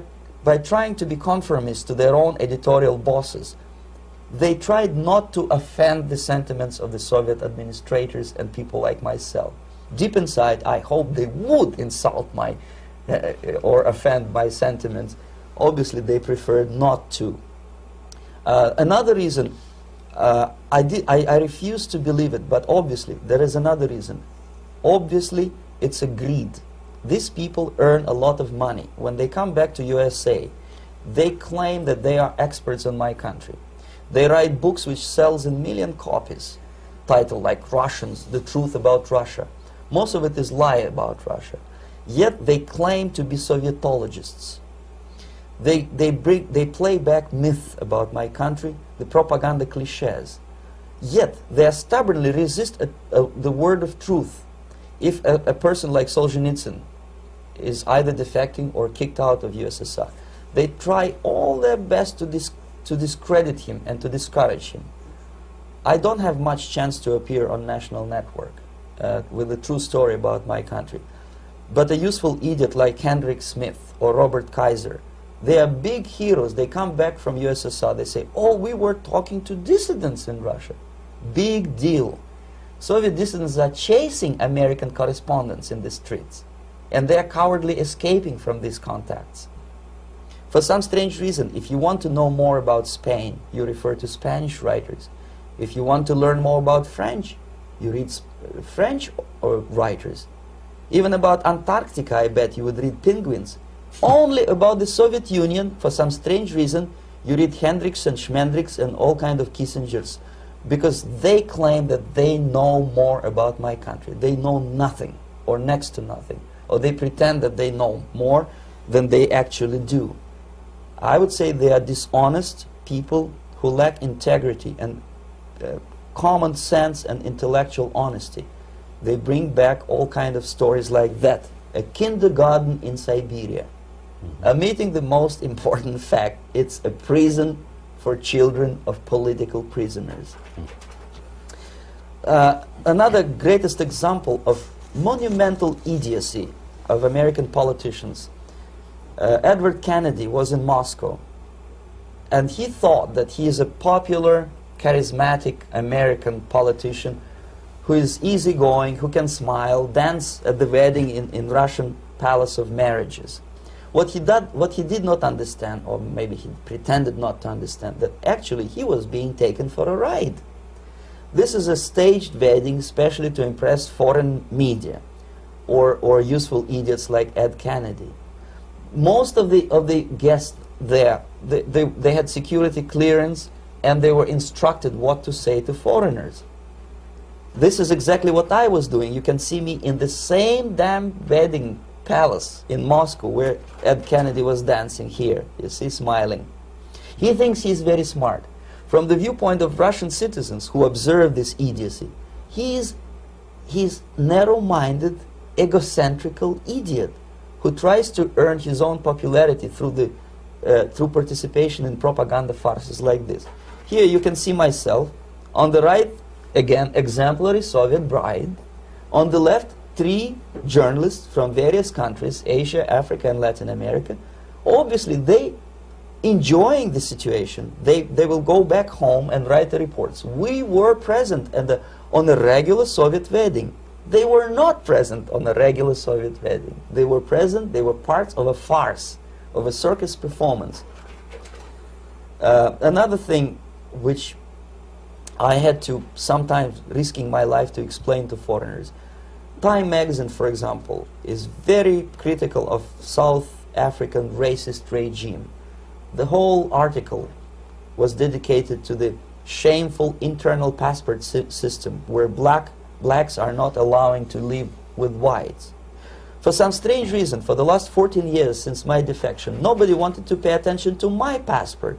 trying to be conformists to their own editorial bosses, they tried not to offend the sentiments of the Soviet administrators and people like myself. Deep inside, I hope they would insult my or offend my sentiments. Obviously, they preferred not to. Another reason, I refuse to believe it, but obviously there is another reason. Obviously, it's a greed. These people earn a lot of money. When they come back to USA, they claim that they are experts in my country. They write books which sells in million copies, titled like Russians, The Truth About Russia. Most of it is lie about Russia. Yet they claim to be Sovietologists. They play back myth about my country, the propaganda cliches. Yet they stubbornly resist the word of truth. If a person like Solzhenitsyn is either defecting or kicked out of USSR, they try all their best to discredit him and to discourage him. I don't have much chance to appear on national network with a true story about my country. But a useful idiot like Hendrik Smith or Robert Kaiser, they are big heroes. They come back from USSR, they say, oh, we were talking to dissidents in Russia. Big deal. Soviet dissidents are chasing American correspondents in the streets, and they are cowardly escaping from these contacts. For some strange reason, if you want to know more about Spain, you refer to Spanish writers. If you want to learn more about French, you read French writers. Even about Antarctica, I bet you would read Penguins. Only about the Soviet Union, for some strange reason, you read Hendricks and Schmendricks and all kind of Kissingers, because they claim that they know more about my country. They know nothing, or next to nothing, or they pretend that they know more than they actually do. I would say they are dishonest people who lack integrity and common sense and intellectual honesty. They bring back all kind of stories like that. A kindergarten in Siberia. Omitting the most important fact, it's a prison for children of political prisoners. Another greatest example of monumental idiocy of American politicians. Edward Kennedy was in Moscow, and he thought that he is a popular, charismatic American politician who is easygoing, who can smile, dance at the wedding in Russian Palace of Marriages. What he did not understand, or maybe he pretended not to understand, that actually he was being taken for a ride. This is a staged wedding especially to impress foreign media or useful idiots like Ed Kennedy. Most of the guests there, they had security clearance, and they were instructed what to say to foreigners. This is exactly what I was doing. You can see me in the same damn wedding palace in Moscow where Ed Kennedy was dancing here. You see, smiling. He thinks he's very smart. From the viewpoint of Russian citizens who observe this idiocy, he's narrow-minded, egocentrical idiot who tries to earn his own popularity through participation in propaganda farces like this. Here you can see myself. On the right, again, exemplary Soviet bride. On the left, 3 journalists from various countries, Asia, Africa, and Latin America. Obviously, they enjoying the situation. They will go back home and write the reports. We were present on a regular Soviet wedding. They were not present on a regular Soviet wedding. They were present, they were parts of a farce, of a circus performance. Another thing which I had to sometimes risking my life to explain to foreigners. Time magazine, for example, is very critical of South African racist regime. The whole article was dedicated to the shameful internal passport system where blacks are not allowing to live with whites. For some strange reason, for the last 14 years since my defection, nobody wanted to pay attention to my passport.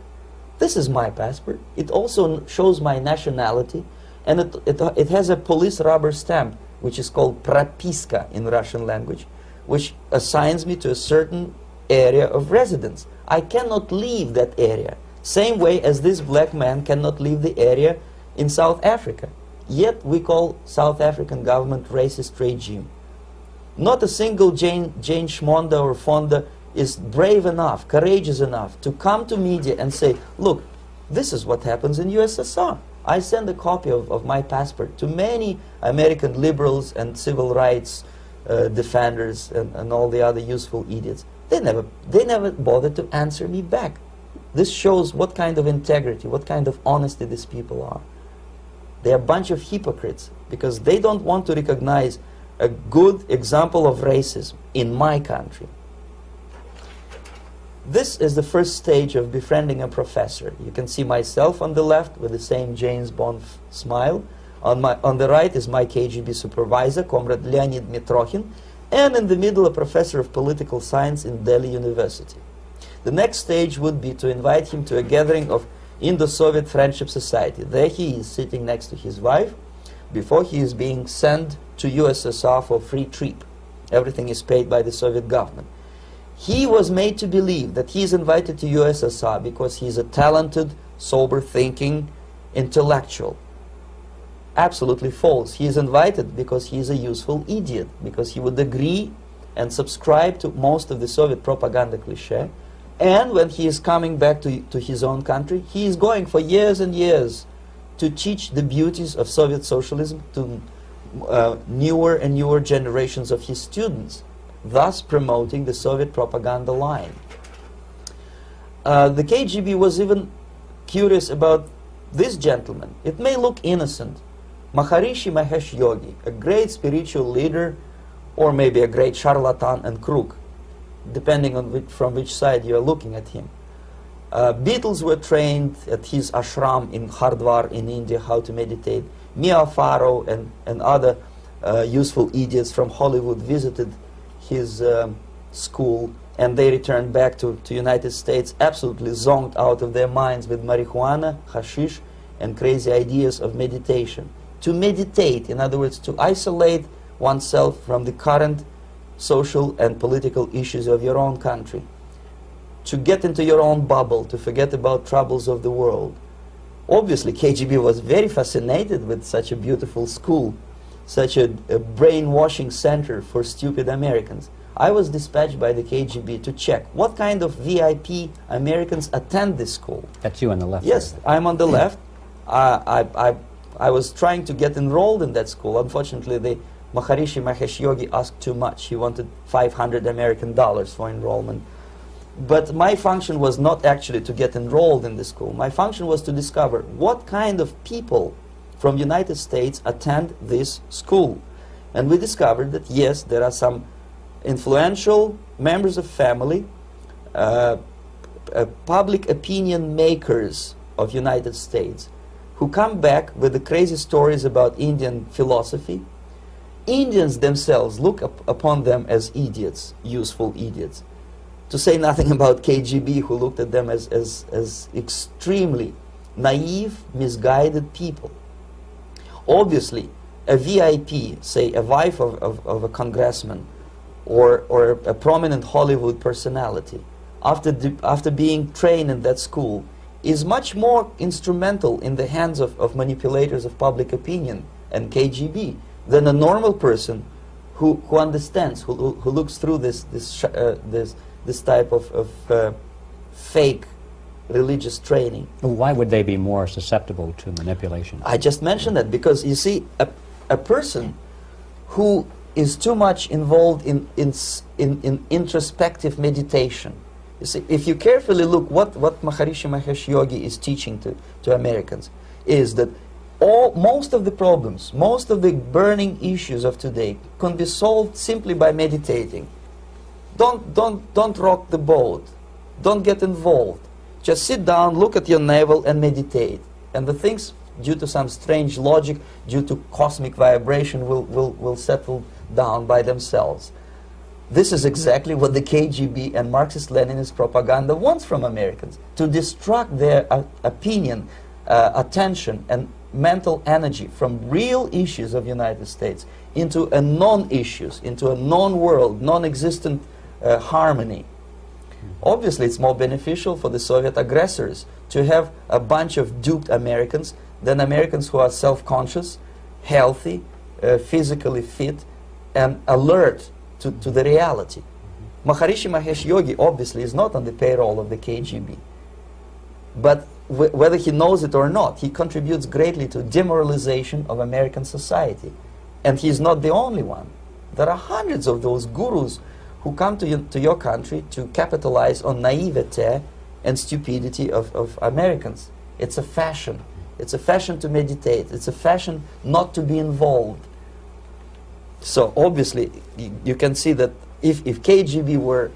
This is my passport. It also shows my nationality, and it has a police rubber stamp, which is called propiska in Russian language, which assigns me to a certain area of residence. I cannot leave that area, same way as this black man cannot leave the area in South Africa. Yet we call South African government racist regime. Not a single Jane Schmonda or Fonda is brave enough, courageous enough to come to media and say, look, this is what happens in USSR. I send a copy of my passport to many American liberals and civil rights defenders and all the other useful idiots. They never bothered to answer me back. This shows what kind of integrity, what kind of honesty these people are. They're a bunch of hypocrites because they don't want to recognize a good example of racism in my country. This is the first stage of befriending a professor. You can see myself on the left with the same James Bond smile. On the right is my KGB supervisor, Comrade Leonid Mitrokhin, and in the middle a professor of political science in Delhi University. The next stage would be to invite him to a gathering of Indo-Soviet Friendship Society. There he is sitting next to his wife before he is being sent to USSR for free trip. Everything is paid by the Soviet government. He was made to believe that he is invited to USSR because he is a talented, sober-thinking intellectual. Absolutely false. He is invited because he is a useful idiot, because he would agree and subscribe to most of the Soviet propaganda cliché. And when he is coming back to his own country, he is going for years and years to teach the beauties of Soviet socialism to newer and newer generations of his students, thus promoting the Soviet propaganda line. The KGB was even curious about this gentleman. It may look innocent. Maharishi Mahesh Yogi, a great spiritual leader, or maybe a great charlatan and crook, depending on from which side you are looking at him. Beatles were trained at his ashram in Hardwar in India how to meditate. Mia Farrow and other useful idiots from Hollywood visited his school, and they returned back to United States absolutely zonked out of their minds with marijuana, hashish, and crazy ideas of meditation. To meditate, in other words, to isolate oneself from the current social and political issues of your own country, to get into your own bubble, to forget about troubles of the world. Obviously, KGB was very fascinated with such a beautiful school, such a brainwashing center for stupid Americans. I was dispatched by the KGB to check what kind of VIP Americans attend this school. That's you on the left. Yes, there. I'm on the left. I was trying to get enrolled in that school. Unfortunately, the Maharishi Mahesh Yogi asked too much. He wanted $500 American for enrollment. But my function was not actually to get enrolled in the school. My function was to discover what kind of people from the United States attend this school. And we discovered that, yes, there are some influential members of family, public opinion makers of United States, who come back with the crazy stories about Indian philosophy. Indians themselves look upon them as idiots, useful idiots. To say nothing about KGB, who looked at them as extremely naive, misguided people. Obviously, a VIP, say a wife of a congressman, or a prominent Hollywood personality, after being trained in that school, is much more instrumental in the hands of manipulators of public opinion and KGB than a normal person who understands, who looks through this type of fake religious training. Why would they be more susceptible to manipulation? I just mentioned that because, you see, a person who is too much involved in introspective meditation. You see, if you carefully look what Maharishi Mahesh Yogi is teaching to Americans, is that most of the problems, most of the burning issues of today can be solved simply by meditating. Don't rock the boat. Don't get involved. Just sit down, look at your navel, and meditate. And the things, due to some strange logic, due to cosmic vibration, will settle down by themselves. This is exactly what the KGB and Marxist-Leninist propaganda wants from Americans, to distract their opinion, attention, and mental energy from real issues of the United States into a non-issues, into a non-world, non-existent harmony. Obviously, it's more beneficial for the Soviet aggressors to have a bunch of duped Americans than Americans who are self-conscious, healthy, physically fit, and alert to the reality. Maharishi Mahesh Yogi obviously is not on the payroll of the KGB. But whether he knows it or not, he contributes greatly to demoralization of American society. And he's not the only one. There are hundreds of those gurus who come to your country to capitalize on naivete and stupidity of Americans. It's a fashion. It's a fashion to meditate. It's a fashion not to be involved. So obviously, you can see that if KGB were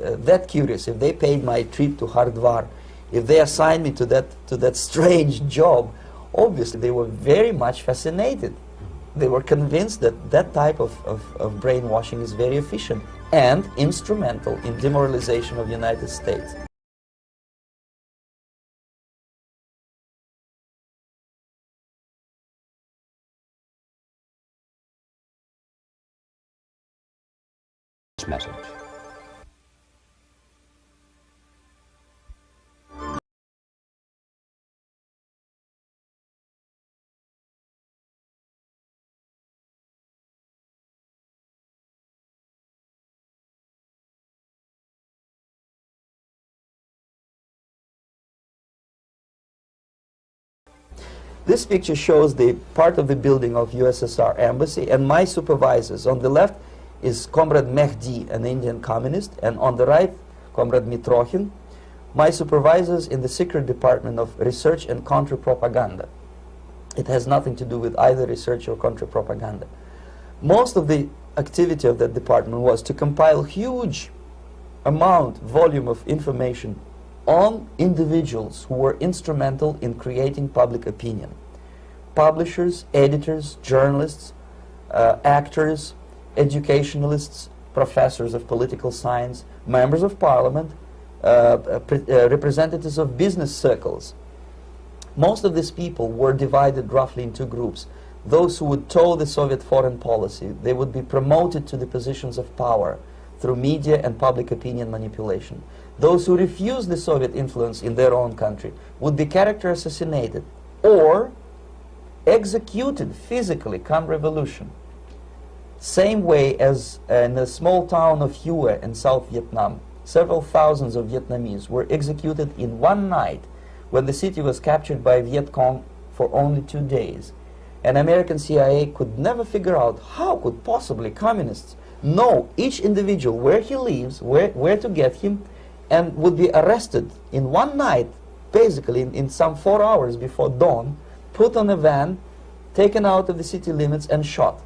that curious, if they paid my trip to Hardwar, if they assigned me to that strange job, obviously they were very much fascinated. They were convinced that that type of brainwashing is very efficient and instrumental in demoralization of the United States. Message. This picture shows the part of the building of USSR embassy, and my supervisors. On the left is Comrade Mehdi, an Indian communist, and on the right, Comrade Mitrokhin, my supervisors in the secret department of research and counter-propaganda. It has nothing to do with either research or counter-propaganda. Most of the activity of that department was to compile huge volume of information on individuals who were instrumental in creating public opinion. Publishers, editors, journalists, actors, educationalists, professors of political science, members of parliament, representatives of business circles. Most of these people were divided roughly in two groups. Those who would toe the Soviet foreign policy, they would be promoted to the positions of power through media and public opinion manipulation. Those who refused the Soviet influence in their own country would be character assassinated or executed physically come revolution. Same way as in the small town of Hue in South Vietnam, several thousands of Vietnamese were executed in one night when the city was captured by Viet Cong for only 2 days. And American CIA could never figure out how could possibly communists know each individual, where he lives, where to get him, and would be arrested in one night, basically in some 4 hours before dawn, put on a van, taken out of the city limits and shot.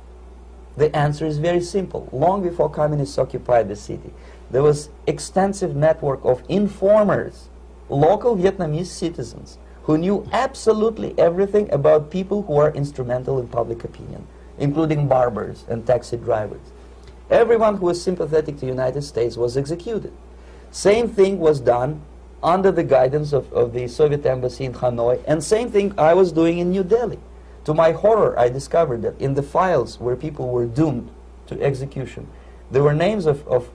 The answer is very simple. Long before communists occupied the city, there was extensive network of informers, local Vietnamese citizens, who knew absolutely everything about people who are instrumental in public opinion, including barbers and taxi drivers. Everyone who was sympathetic to the United States was executed. Same thing was done under the guidance of the Soviet embassy in Hanoi, and same thing I was doing in New Delhi. To my horror, I discovered that in the files where people were doomed to execution, there were names of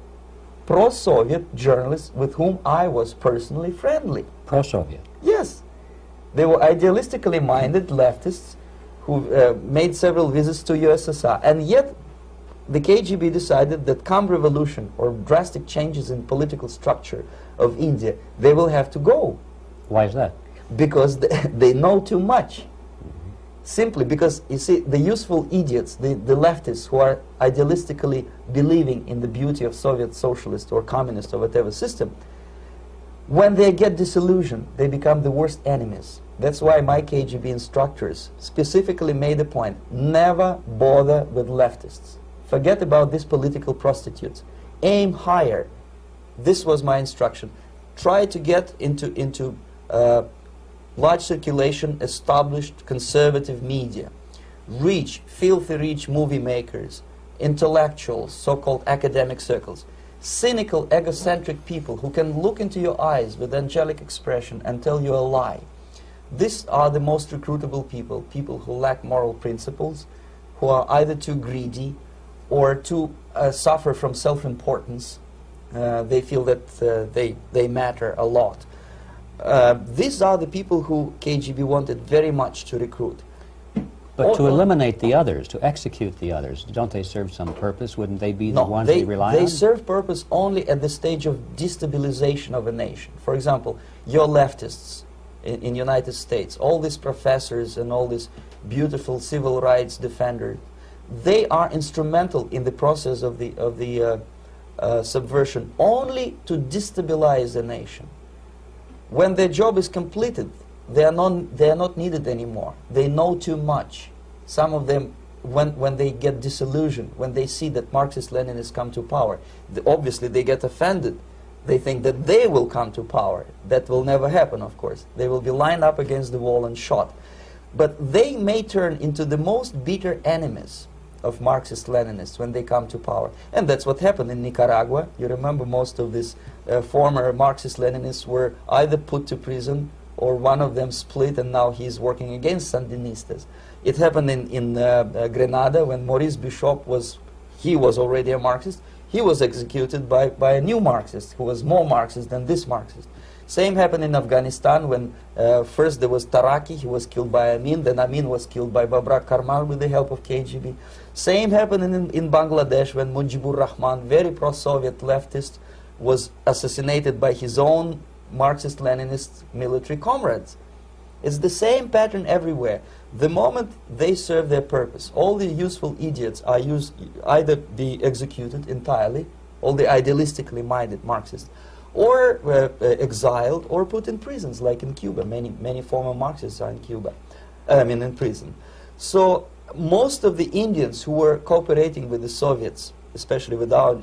pro-Soviet journalists with whom I was personally friendly. Pro-Soviet? Yes. They were idealistically minded leftists who made several visits to USSR, and yet the KGB decided that come revolution or drastic changes in political structure of India, they will have to go. Why is that? Because they know too much. Simply because, you see, the useful idiots, the leftists who are idealistically believing in the beauty of Soviet socialist or communist or whatever system, when they get disillusioned, they become the worst enemies. That's why my KGB instructors specifically made a point, never bother with leftists. Forget about these political prostitutes. Aim higher. This was my instruction. Try to get into large circulation, established conservative media. Rich, filthy rich movie makers, intellectuals, so-called academic circles. Cynical, egocentric people who can look into your eyes with angelic expression and tell you a lie. These are the most recruitable people, people who lack moral principles, who are either too greedy or too suffer from self-importance. They feel that they matter a lot. These are the people who KGB wanted very much to recruit. But to eliminate the others, to execute the others, don't they serve some purpose? Wouldn't they be the ones they rely on? They serve purpose only at the stage of destabilization of a nation. For example, your leftists in United States, all these professors and all these beautiful civil rights defenders, they are instrumental in the process of the subversion only to destabilize the nation. When their job is completed, they are not needed anymore. They know too much. Some of them, when they get disillusioned, when they see that Marxist-Leninists come to power, obviously they get offended. They think that they will come to power. That will never happen, of course. They will be lined up against the wall and shot. But they may turn into the most bitter enemies of Marxist-Leninists when they come to power. And that's what happened in Nicaragua. You remember most of these former Marxist-Leninists were either put to prison or one of them split, and now he's working against Sandinistas. It happened in Grenada when Maurice Bishop was already a Marxist. He was executed by a new Marxist who was more Marxist than this Marxist. Same happened in Afghanistan when first there was Taraki, he was killed by Amin, then Amin was killed by Babrak Karmal with the help of KGB. Same happened in Bangladesh when Mujibur Rahman, very pro-Soviet leftist, was assassinated by his own Marxist-Leninist military comrades. It's the same pattern everywhere. The moment they serve their purpose, all the useful idiots are either be executed entirely, all the idealistically minded Marxists, or exiled or put in prisons, like in Cuba. Many former Marxists are in Cuba, in prison. So most of the Indians who were cooperating with the Soviets, especially with our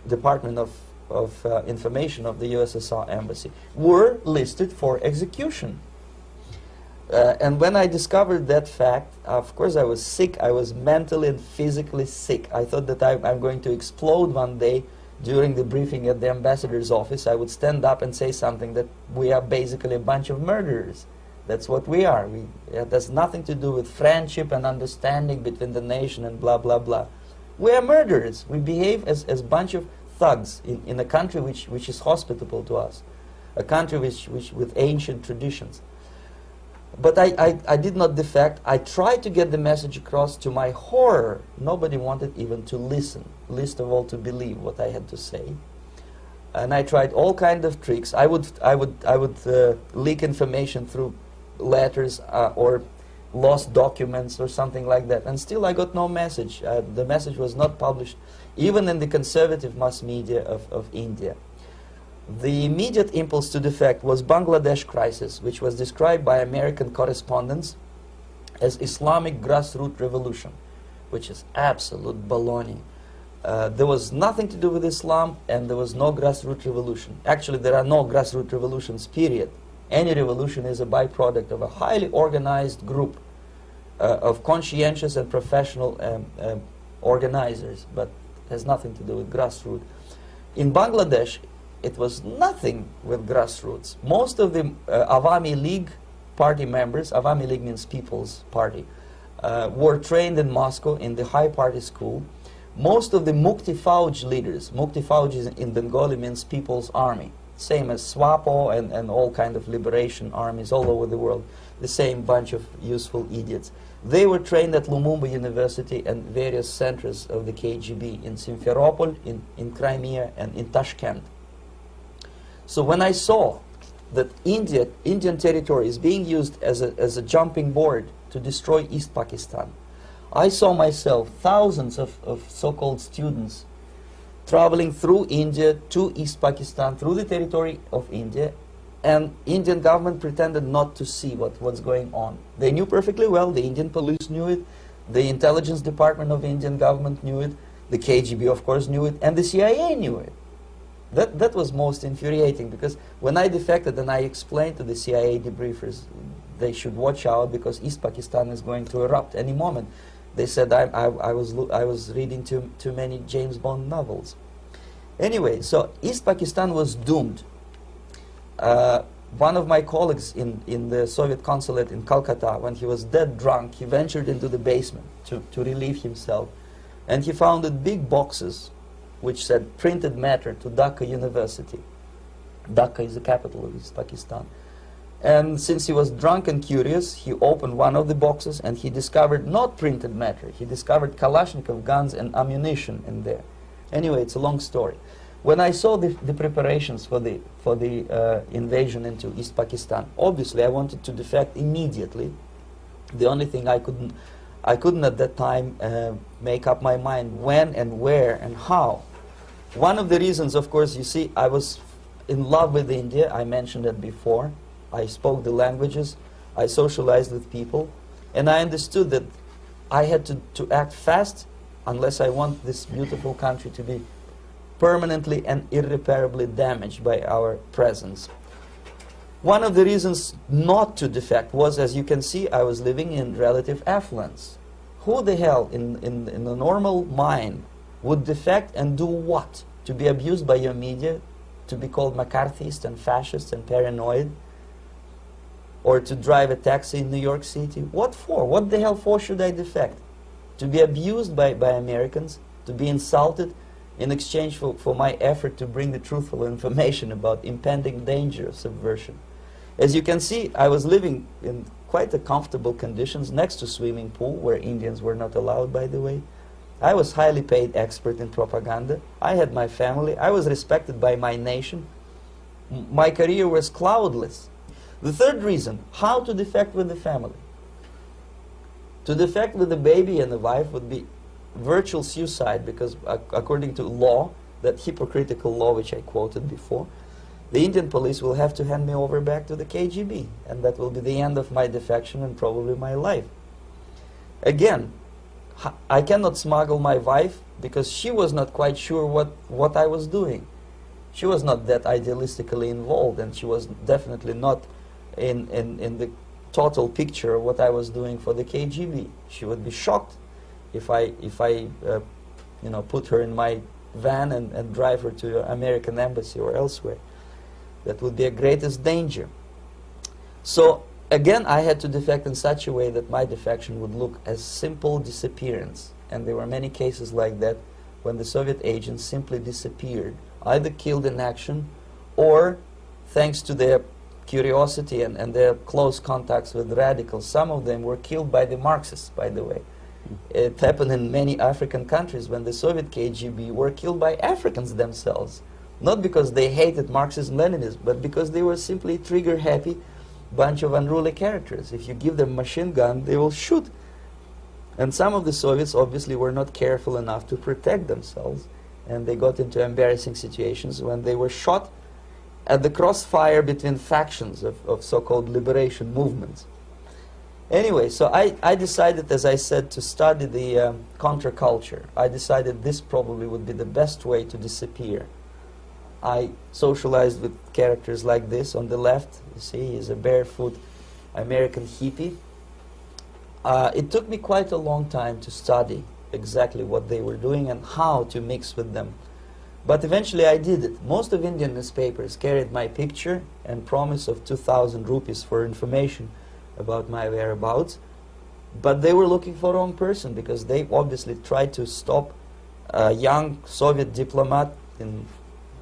Department of Information of the USSR Embassy, were listed for execution. And when I discovered that fact, of course I was sick. I was mentally and physically sick. I thought that I'm going to explode one day during the briefing at the ambassador's office. I would stand up and say something that we are basically a bunch of murderers. That's what we are. It has nothing to do with friendship and understanding between the nation and blah, blah, blah. We are murderers. We behave as a bunch of thugs in a country which is hospitable to us, a country which with ancient traditions. But I did not defect. I tried to get the message across. To my horror, nobody wanted even to listen, least of all to believe what I had to say. And I tried all kinds of tricks. I would leak information through letters or lost documents or something like that. And still I got no message. The message was not published, even in the conservative mass media of India. The immediate impulse to defect was Bangladesh crisis, which was described by American correspondents as Islamic grassroots revolution, which is absolute baloney. There was nothing to do with Islam, and there was no grassroots revolution. Actually, there are no grassroots revolutions, period. Any revolution is a byproduct of a highly organized group of conscientious and professional organizers, but has nothing to do with grassroots. In Bangladesh, it was nothing with grassroots. Most of the Awami League party members, Awami League means People's Party, were trained in Moscow in the high party school. Most of the Mukti Fauj leaders, Mukti Fauj in Bengali means People's Army, same as SWAPO and all kind of liberation armies all over the world, the same bunch of useful idiots. They were trained at Lumumba University and various centers of the KGB in Simferopol, in Crimea, and in Tashkent. So when I saw that Indian territory is being used as a jumping board to destroy East Pakistan, I saw myself thousands of so-called students traveling through India to East Pakistan, through the territory of India, and Indian government pretended not to see what's going on. They knew perfectly well, the Indian police knew it, the intelligence department of the Indian government knew it, the KGB of course knew it, and the CIA knew it. That was most infuriating, because when I defected and I explained to the CIA debriefers they should watch out because East Pakistan is going to erupt any moment, they said I was reading too many James Bond novels. Anyway, so East Pakistan was doomed. One of my colleagues in the Soviet consulate in Calcutta, when he was dead drunk, he ventured into the basement to relieve himself, and he found big boxes which said printed matter to Dhaka University. Dhaka is the capital of East Pakistan. And since he was drunk and curious, he opened one of the boxes and he discovered not printed matter. He discovered Kalashnikov guns and ammunition in there. Anyway, it's a long story. When I saw the preparations for the invasion into East Pakistan, obviously I wanted to defect immediately. The only thing I couldn't at that time make up my mind when and where and how. One of the reasons, of course, you see, I was in love with India. I mentioned it before. I spoke the languages. I socialized with people. And I understood that I had to act fast unless I want this beautiful country to be permanently and irreparably damaged by our presence. One of the reasons not to defect was, as you can see, I was living in relative affluence. Who the hell in a normal mind would defect and do what? To be abused by your media, to be called McCarthyist and fascist and paranoid, or to drive a taxi in New York City? What for? What the hell for should I defect? To be abused by Americans, to be insulted in exchange for my effort to bring the truthful information about impending danger of subversion. As you can see, I was living in quite a comfortable conditions next to swimming pool, where Indians were not allowed, by the way. I was highly paid expert in propaganda. I had my family. I was respected by my nation. My career was cloudless. The third reason, how to defect with the family. To defect with the baby and the wife would be virtual suicide, because according to law, that hypocritical law which I quoted before, the Indian police will have to hand me over back to the KGB, and that will be the end of my defection and probably my life. Again, I cannot smuggle my wife because she was not quite sure what I was doing. She was not that idealistically involved, and she was definitely not in the total picture of what I was doing for the KGB. She would be shocked if I you know, put her in my van and drive her to the American embassy or elsewhere. That would be a greatest danger. So again, I had to defect in such a way that my defection would look as simple disappearance. And there were many cases like that when the Soviet agents simply disappeared, either killed in action or, thanks to their curiosity and their close contacts with radicals, some of them were killed by the Marxists, by the way. It happened in many African countries when the Soviet KGB were killed by Africans themselves. Not because they hated Marxism-Leninism, but because they were simply trigger-happy bunch of unruly characters. If you give them a machine gun, they will shoot. And some of the Soviets obviously were not careful enough to protect themselves, and they got into embarrassing situations when they were shot at the crossfire between factions of so-called liberation movements. Anyway, so I decided, as I said, to study the counterculture. I decided this probably would be the best way to disappear. I socialized with characters like this. On the left, you see, he's a barefoot American hippie. It took me quite a long time to study exactly what they were doing and how to mix with them. But eventually I did it. Most of Indian newspapers carried my picture and promise of 2,000 rupees for information about my whereabouts. But they were looking for the wrong person, because they obviously tried to stop a young Soviet diplomat in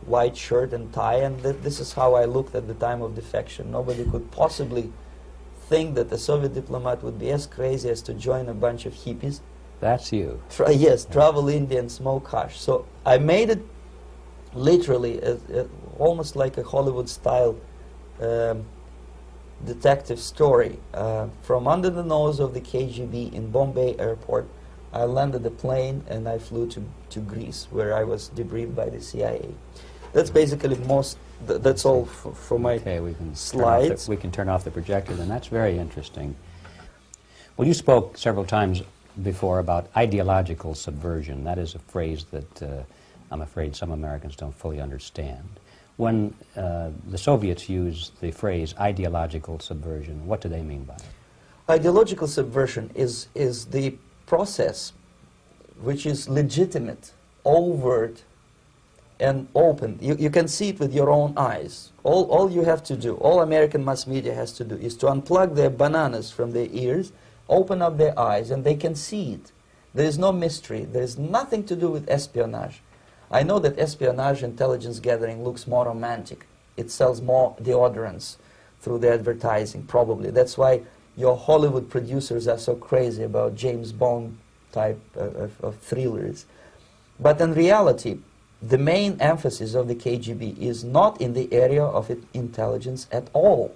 white shirt and tie, and this is how I looked at the time of defection. Nobody could possibly think that a Soviet diplomat would be as crazy as to join a bunch of hippies. That's you. Yes, travel India and smoke hash. So I made it literally almost like a Hollywood-style detective story. From under the nose of the KGB in Bombay airport, I landed the plane and I flew to Greece, where I was debriefed by the CIA. That's basically that's all for my slides. We can turn off the projector, then. That's very interesting. Well, you spoke several times before about ideological subversion. That is a phrase that I'm afraid some Americans don't fully understand. When the Soviets use the phrase ideological subversion, what do they mean by it? Ideological subversion is the process which is legitimate, overt, and open. You can see it with your own eyes. All you have to do, all American mass media has to do, is to unplug their bananas from their ears, open up their eyes, and they can see it. There is no mystery. There is nothing to do with espionage. I know that espionage intelligence gathering looks more romantic. It sells more deodorants through the advertising, probably. That's why your Hollywood producers are so crazy about James Bond type of thrillers. But in reality, the main emphasis of the KGB is not in the area of intelligence at all.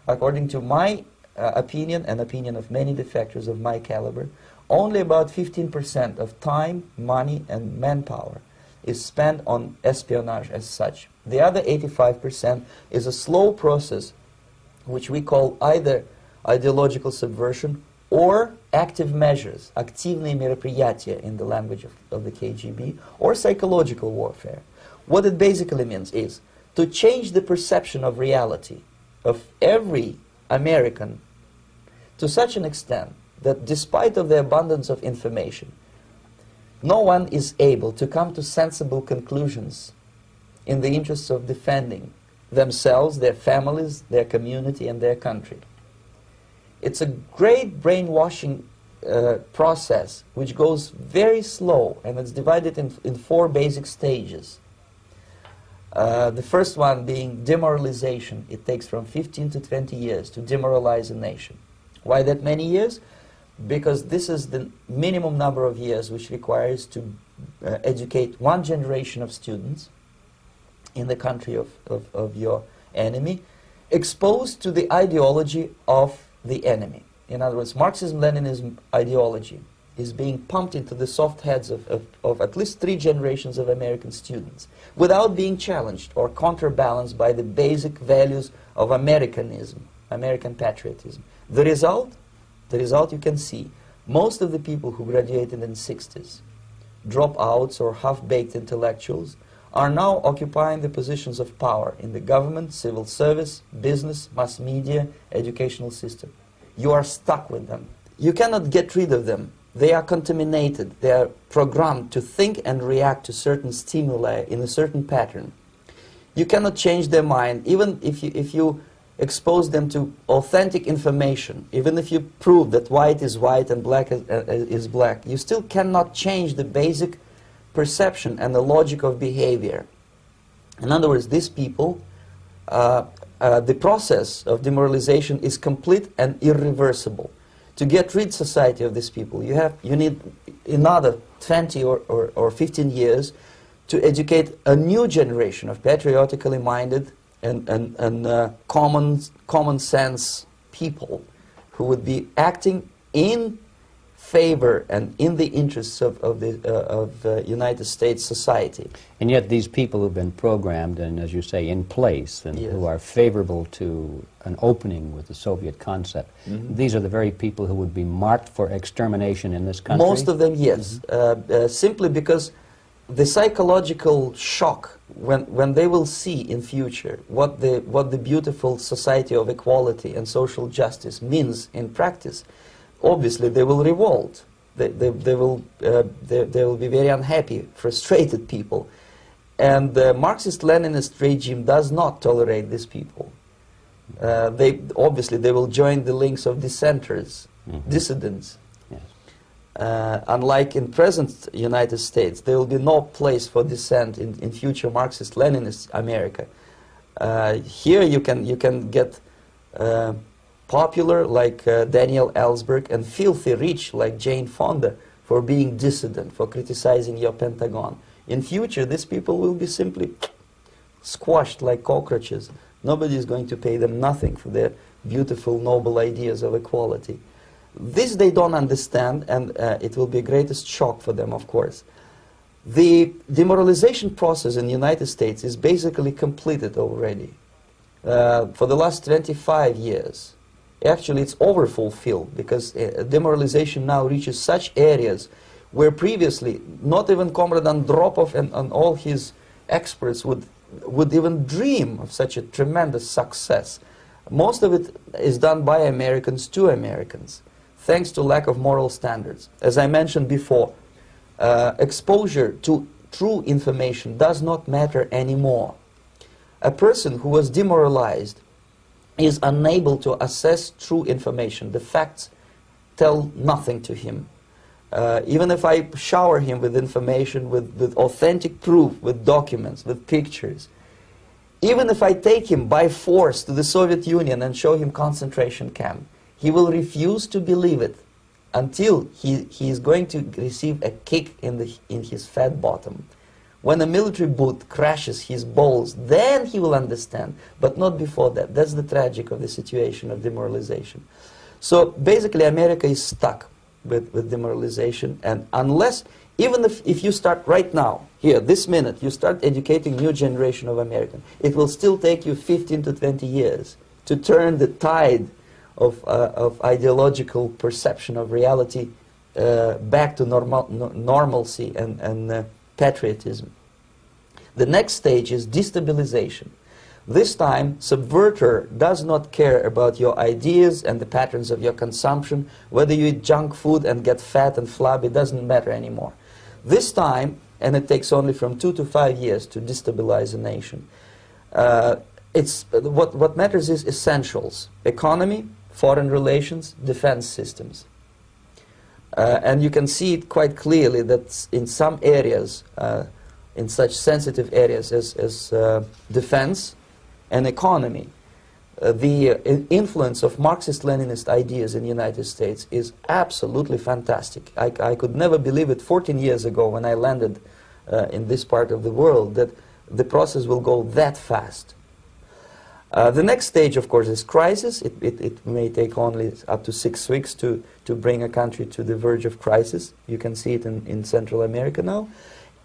According to my opinion and opinion of many defectors of my caliber, only about 15% of time, money, and manpower is spent on espionage as such. The other 85% is a slow process which we call either ideological subversion or active measures, активные мероприятия in the language of the KGB, or psychological warfare. What it basically means is to change the perception of reality of every American to such an extent that despite of the abundance of information, no one is able to come to sensible conclusions in the interests of defending themselves, their families, their community, and their country. It's a great brainwashing process which goes very slow, and it's divided in 4 basic stages. The first one being demoralization. It takes from 15 to 20 years to demoralize a nation. Why that many years? Because this is the minimum number of years which requires to educate one generation of students in the country of your enemy. exposed to the ideology of the enemy. In other words, Marxism-Leninism ideology is being pumped into the soft heads of at least 3 generations of American students without being challenged or counterbalanced by the basic values of Americanism, American patriotism. The result you can see. Most of the people who graduated in the 60s, dropouts or half-baked intellectuals, are now occupying the positions of power in the government, civil service, business, mass media, educational system. You are stuck with them. You cannot get rid of them. They are contaminated. They are programmed to think and react to certain stimuli in a certain pattern. You cannot change their mind, even if you expose them to authentic information, even if you prove that white is white and black is black. You still cannot change the basic perception and the logic of behavior. In other words, these people, the process of demoralization is complete and irreversible. To get rid society of these people, you need another 20 or 15 years to educate a new generation of patriotically minded and common sense people who would be acting in favor and in the interests of United States society. And yet these people who've been programmed and, as you say, in place and Yes. who are favorable to an opening with the Soviet concept, these are the very people who would be marked for extermination in this country? Most of them, yes. Simply because the psychological shock when they will see in future what the beautiful society of equality and social justice means in practice, obviously they will revolt. They will be very unhappy, frustrated people. And the Marxist-Leninist regime does not tolerate these people. Obviously they will join the links of dissenters, dissidents. Unlike in present United States, there will be no place for dissent in future Marxist-Leninist America. Here you can get popular like Daniel Ellsberg and filthy rich like Jane Fonda for being dissident, for criticizing your Pentagon. In future, these people will be simply squashed like cockroaches. Nobody is going to pay them nothing for their beautiful, noble ideas of equality. This they don't understand, and it will be a greatest shock for them, of course. The demoralization process in the United States is basically completed already. For the last 25 years. Actually, it's overfulfilled, because demoralization now reaches such areas where previously not even Comrade Andropov and all his experts would even dream of such a tremendous success. Most of it is done by Americans to Americans, thanks to lack of moral standards. As I mentioned before, exposure to true information does not matter anymore. A person who was demoralized is unable to assess true information. The facts tell nothing to him. Even if I shower him with information, with authentic proof, with documents, with pictures, even if I take him by force to the Soviet Union and show him concentration camp, he will refuse to believe it until he is going to receive a kick in his fat bottom. When a military boot crashes his balls, then he will understand, but not before that. That's the tragic of the situation of demoralization. So basically America is stuck with demoralization, and unless, even if you start right now, here, this minute, you start educating new generation of Americans, it will still take you 15 to 20 years to turn the tide of ideological perception of reality back to normalcy and patriotism. The next stage is destabilization. This time, subverter does not care about your ideas and the patterns of your consumption. Whether you eat junk food and get fat and flabby, it doesn't matter anymore. This time, and it takes only from 2 to 5 years to destabilize a nation, what matters is essentials: economy, foreign relations, defense systems. And you can see it quite clearly that in some areas, in such sensitive areas as defense and economy, the influence of Marxist-Leninist ideas in the United States is absolutely fantastic. I could never believe it 14 years ago when I landed in this part of the world, that the process will go that fast. The next stage, of course, is crisis. It may take only up to 6 weeks to bring a country to the verge of crisis. You can see it in Central America now.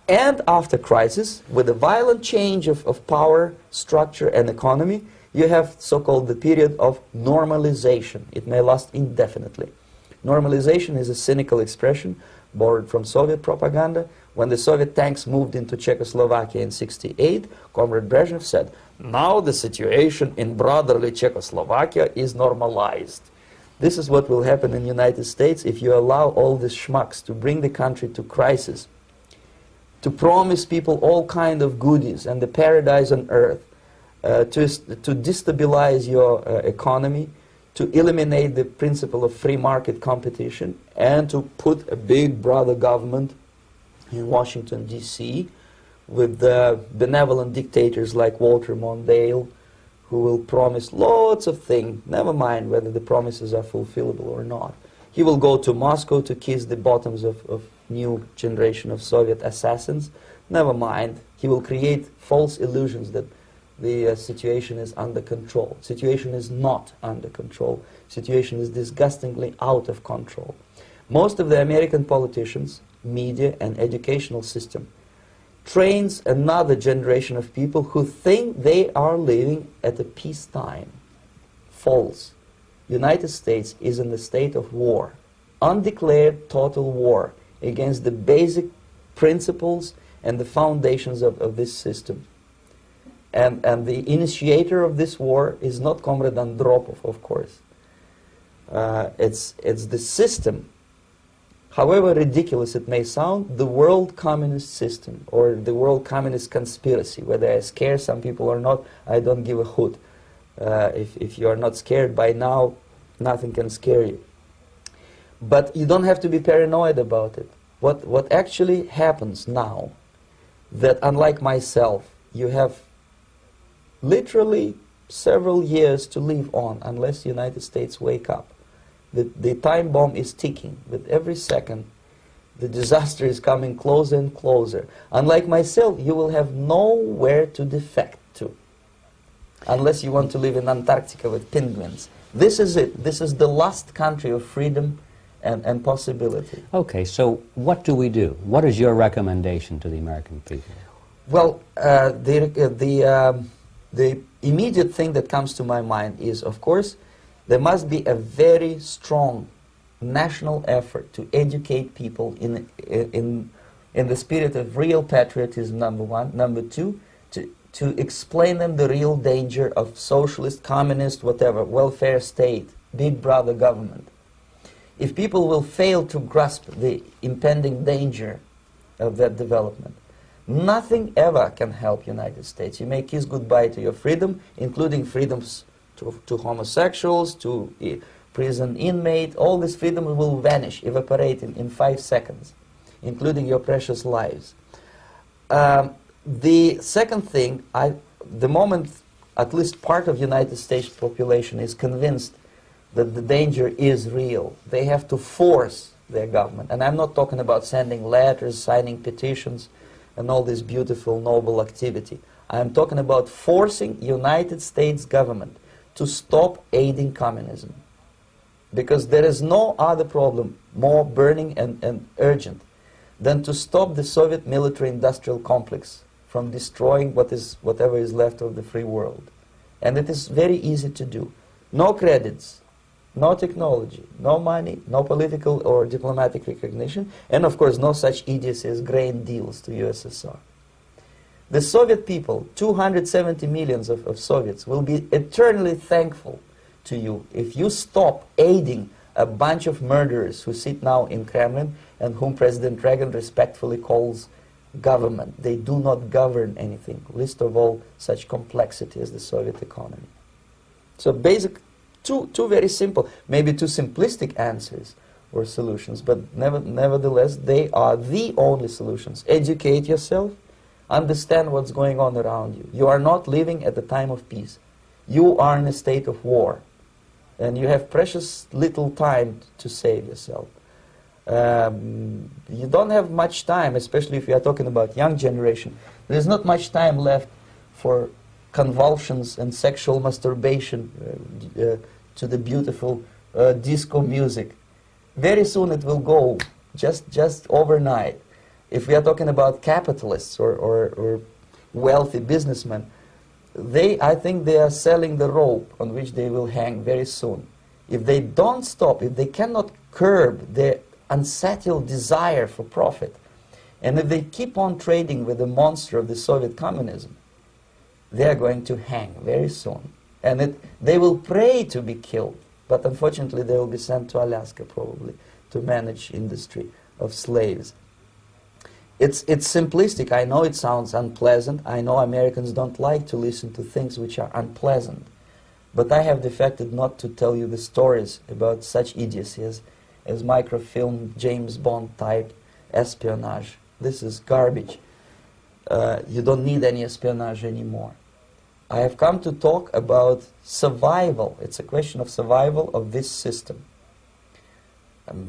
And after crisis, with a violent change of power, structure, and economy, you have so-called the period of normalization. It may last indefinitely. Normalization is a cynical expression borrowed from Soviet propaganda. When the Soviet tanks moved into Czechoslovakia in '68, Comrade Brezhnev said, "Now the situation in brotherly Czechoslovakia is normalized." This is what will happen in the United States if you allow all these schmucks to bring the country to crisis, to promise people all kind of goodies and the paradise on earth, to destabilize your economy, to eliminate the principle of free market competition, and to put a big brother government in Washington, D.C., with benevolent dictators like Walter Mondale, who will promise lots of things, never mind whether the promises are fulfillable or not. He will go to Moscow to kiss the bottoms of new generation of Soviet assassins, never mind. He will create false illusions that the situation is under control. Situation is not under control. Situation is disgustingly out of control. Most of the American politicians, media, and educational system trains another generation of people who think they are living at a peacetime. False. United States is in the state of war, undeclared total war against the basic principles and the foundations of this system. And the initiator of this war is not Comrade Andropov, of course. It's the system. However ridiculous it may sound, the world communist system or the world communist conspiracy, whether I scare some people or not, I don't give a hoot. If you are not scared by now, nothing can scare you. But you don't have to be paranoid about it. What actually happens now, that unlike myself, you have literally several years to live on unless the United States wake up. The time bomb is ticking. With every second, the disaster is coming closer and closer. Unlike myself, you will have nowhere to defect to, unless you want to live in Antarctica with penguins. This is it. This is the last country of freedom and possibility. Okay, so what do we do? What is your recommendation to the American people? Well, the immediate thing that comes to my mind is, of course, there must be a very strong national effort to educate people in the spirit of real patriotism, number one. Number two, to explain them the real danger of socialist, communist, whatever, welfare state, big brother government. If people will fail to grasp the impending danger of that development, nothing ever can help United States. You may kiss goodbye to your freedom, including freedoms to homosexuals, to prison inmate. All these freedoms will vanish, evaporate in 5 seconds, including your precious lives. The second thing, the moment at least part of United States population is convinced that the danger is real, they have to force their government. And I'm not talking about sending letters, signing petitions, and all this beautiful, noble activity. I'm talking about forcing United States government to stop aiding communism. Because there is no other problem more burning and urgent than to stop the Soviet military-industrial complex from destroying whatever is left of the free world. And it is very easy to do. No credits, no technology, no money, no political or diplomatic recognition, and of course no such idiocy as grain deals to USSR. The Soviet people, 270 millions of Soviets, will be eternally thankful to you if you stop aiding a bunch of murderers who sit now in Kremlin and whom President Reagan respectfully calls government. They do not govern anything, least of all such complexity as the Soviet economy. So basic, two very simple, maybe two simplistic answers or solutions, but nevertheless they are the only solutions. Educate yourself. Understand what's going on around you. You are not living at the time of peace. You are in a state of war. And you have precious little time to save yourself. You don't have much time, especially if you are talking about young generation. There is not much time left for convulsions and sexual masturbation to the beautiful disco music. Very soon it will go, just overnight. If we are talking about capitalists or wealthy businessmen, I think they are selling the rope on which they will hang very soon. If they don't stop, if they cannot curb their unsettled desire for profit, and if they keep on trading with the monster of the Soviet communism, they are going to hang very soon. And they will pray to be killed, but unfortunately they will be sent to Alaska probably to manage industry of slaves. It's simplistic. I know it sounds unpleasant. I know Americans don't like to listen to things which are unpleasant. But I have defected not to tell you the stories about such idiocy as microfilm, James Bond type espionage. This is garbage. You don't need any espionage anymore. I have come to talk about survival. It's a question of survival of this system.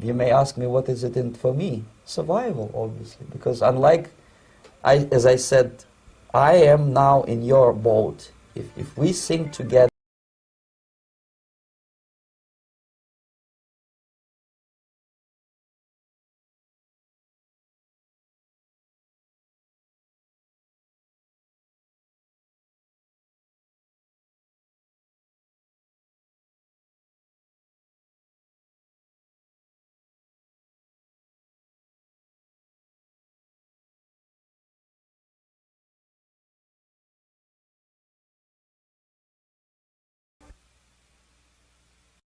You may ask me, what is it in for me? Survival, obviously, because unlike, as I said, I am now in your boat. If we sink together,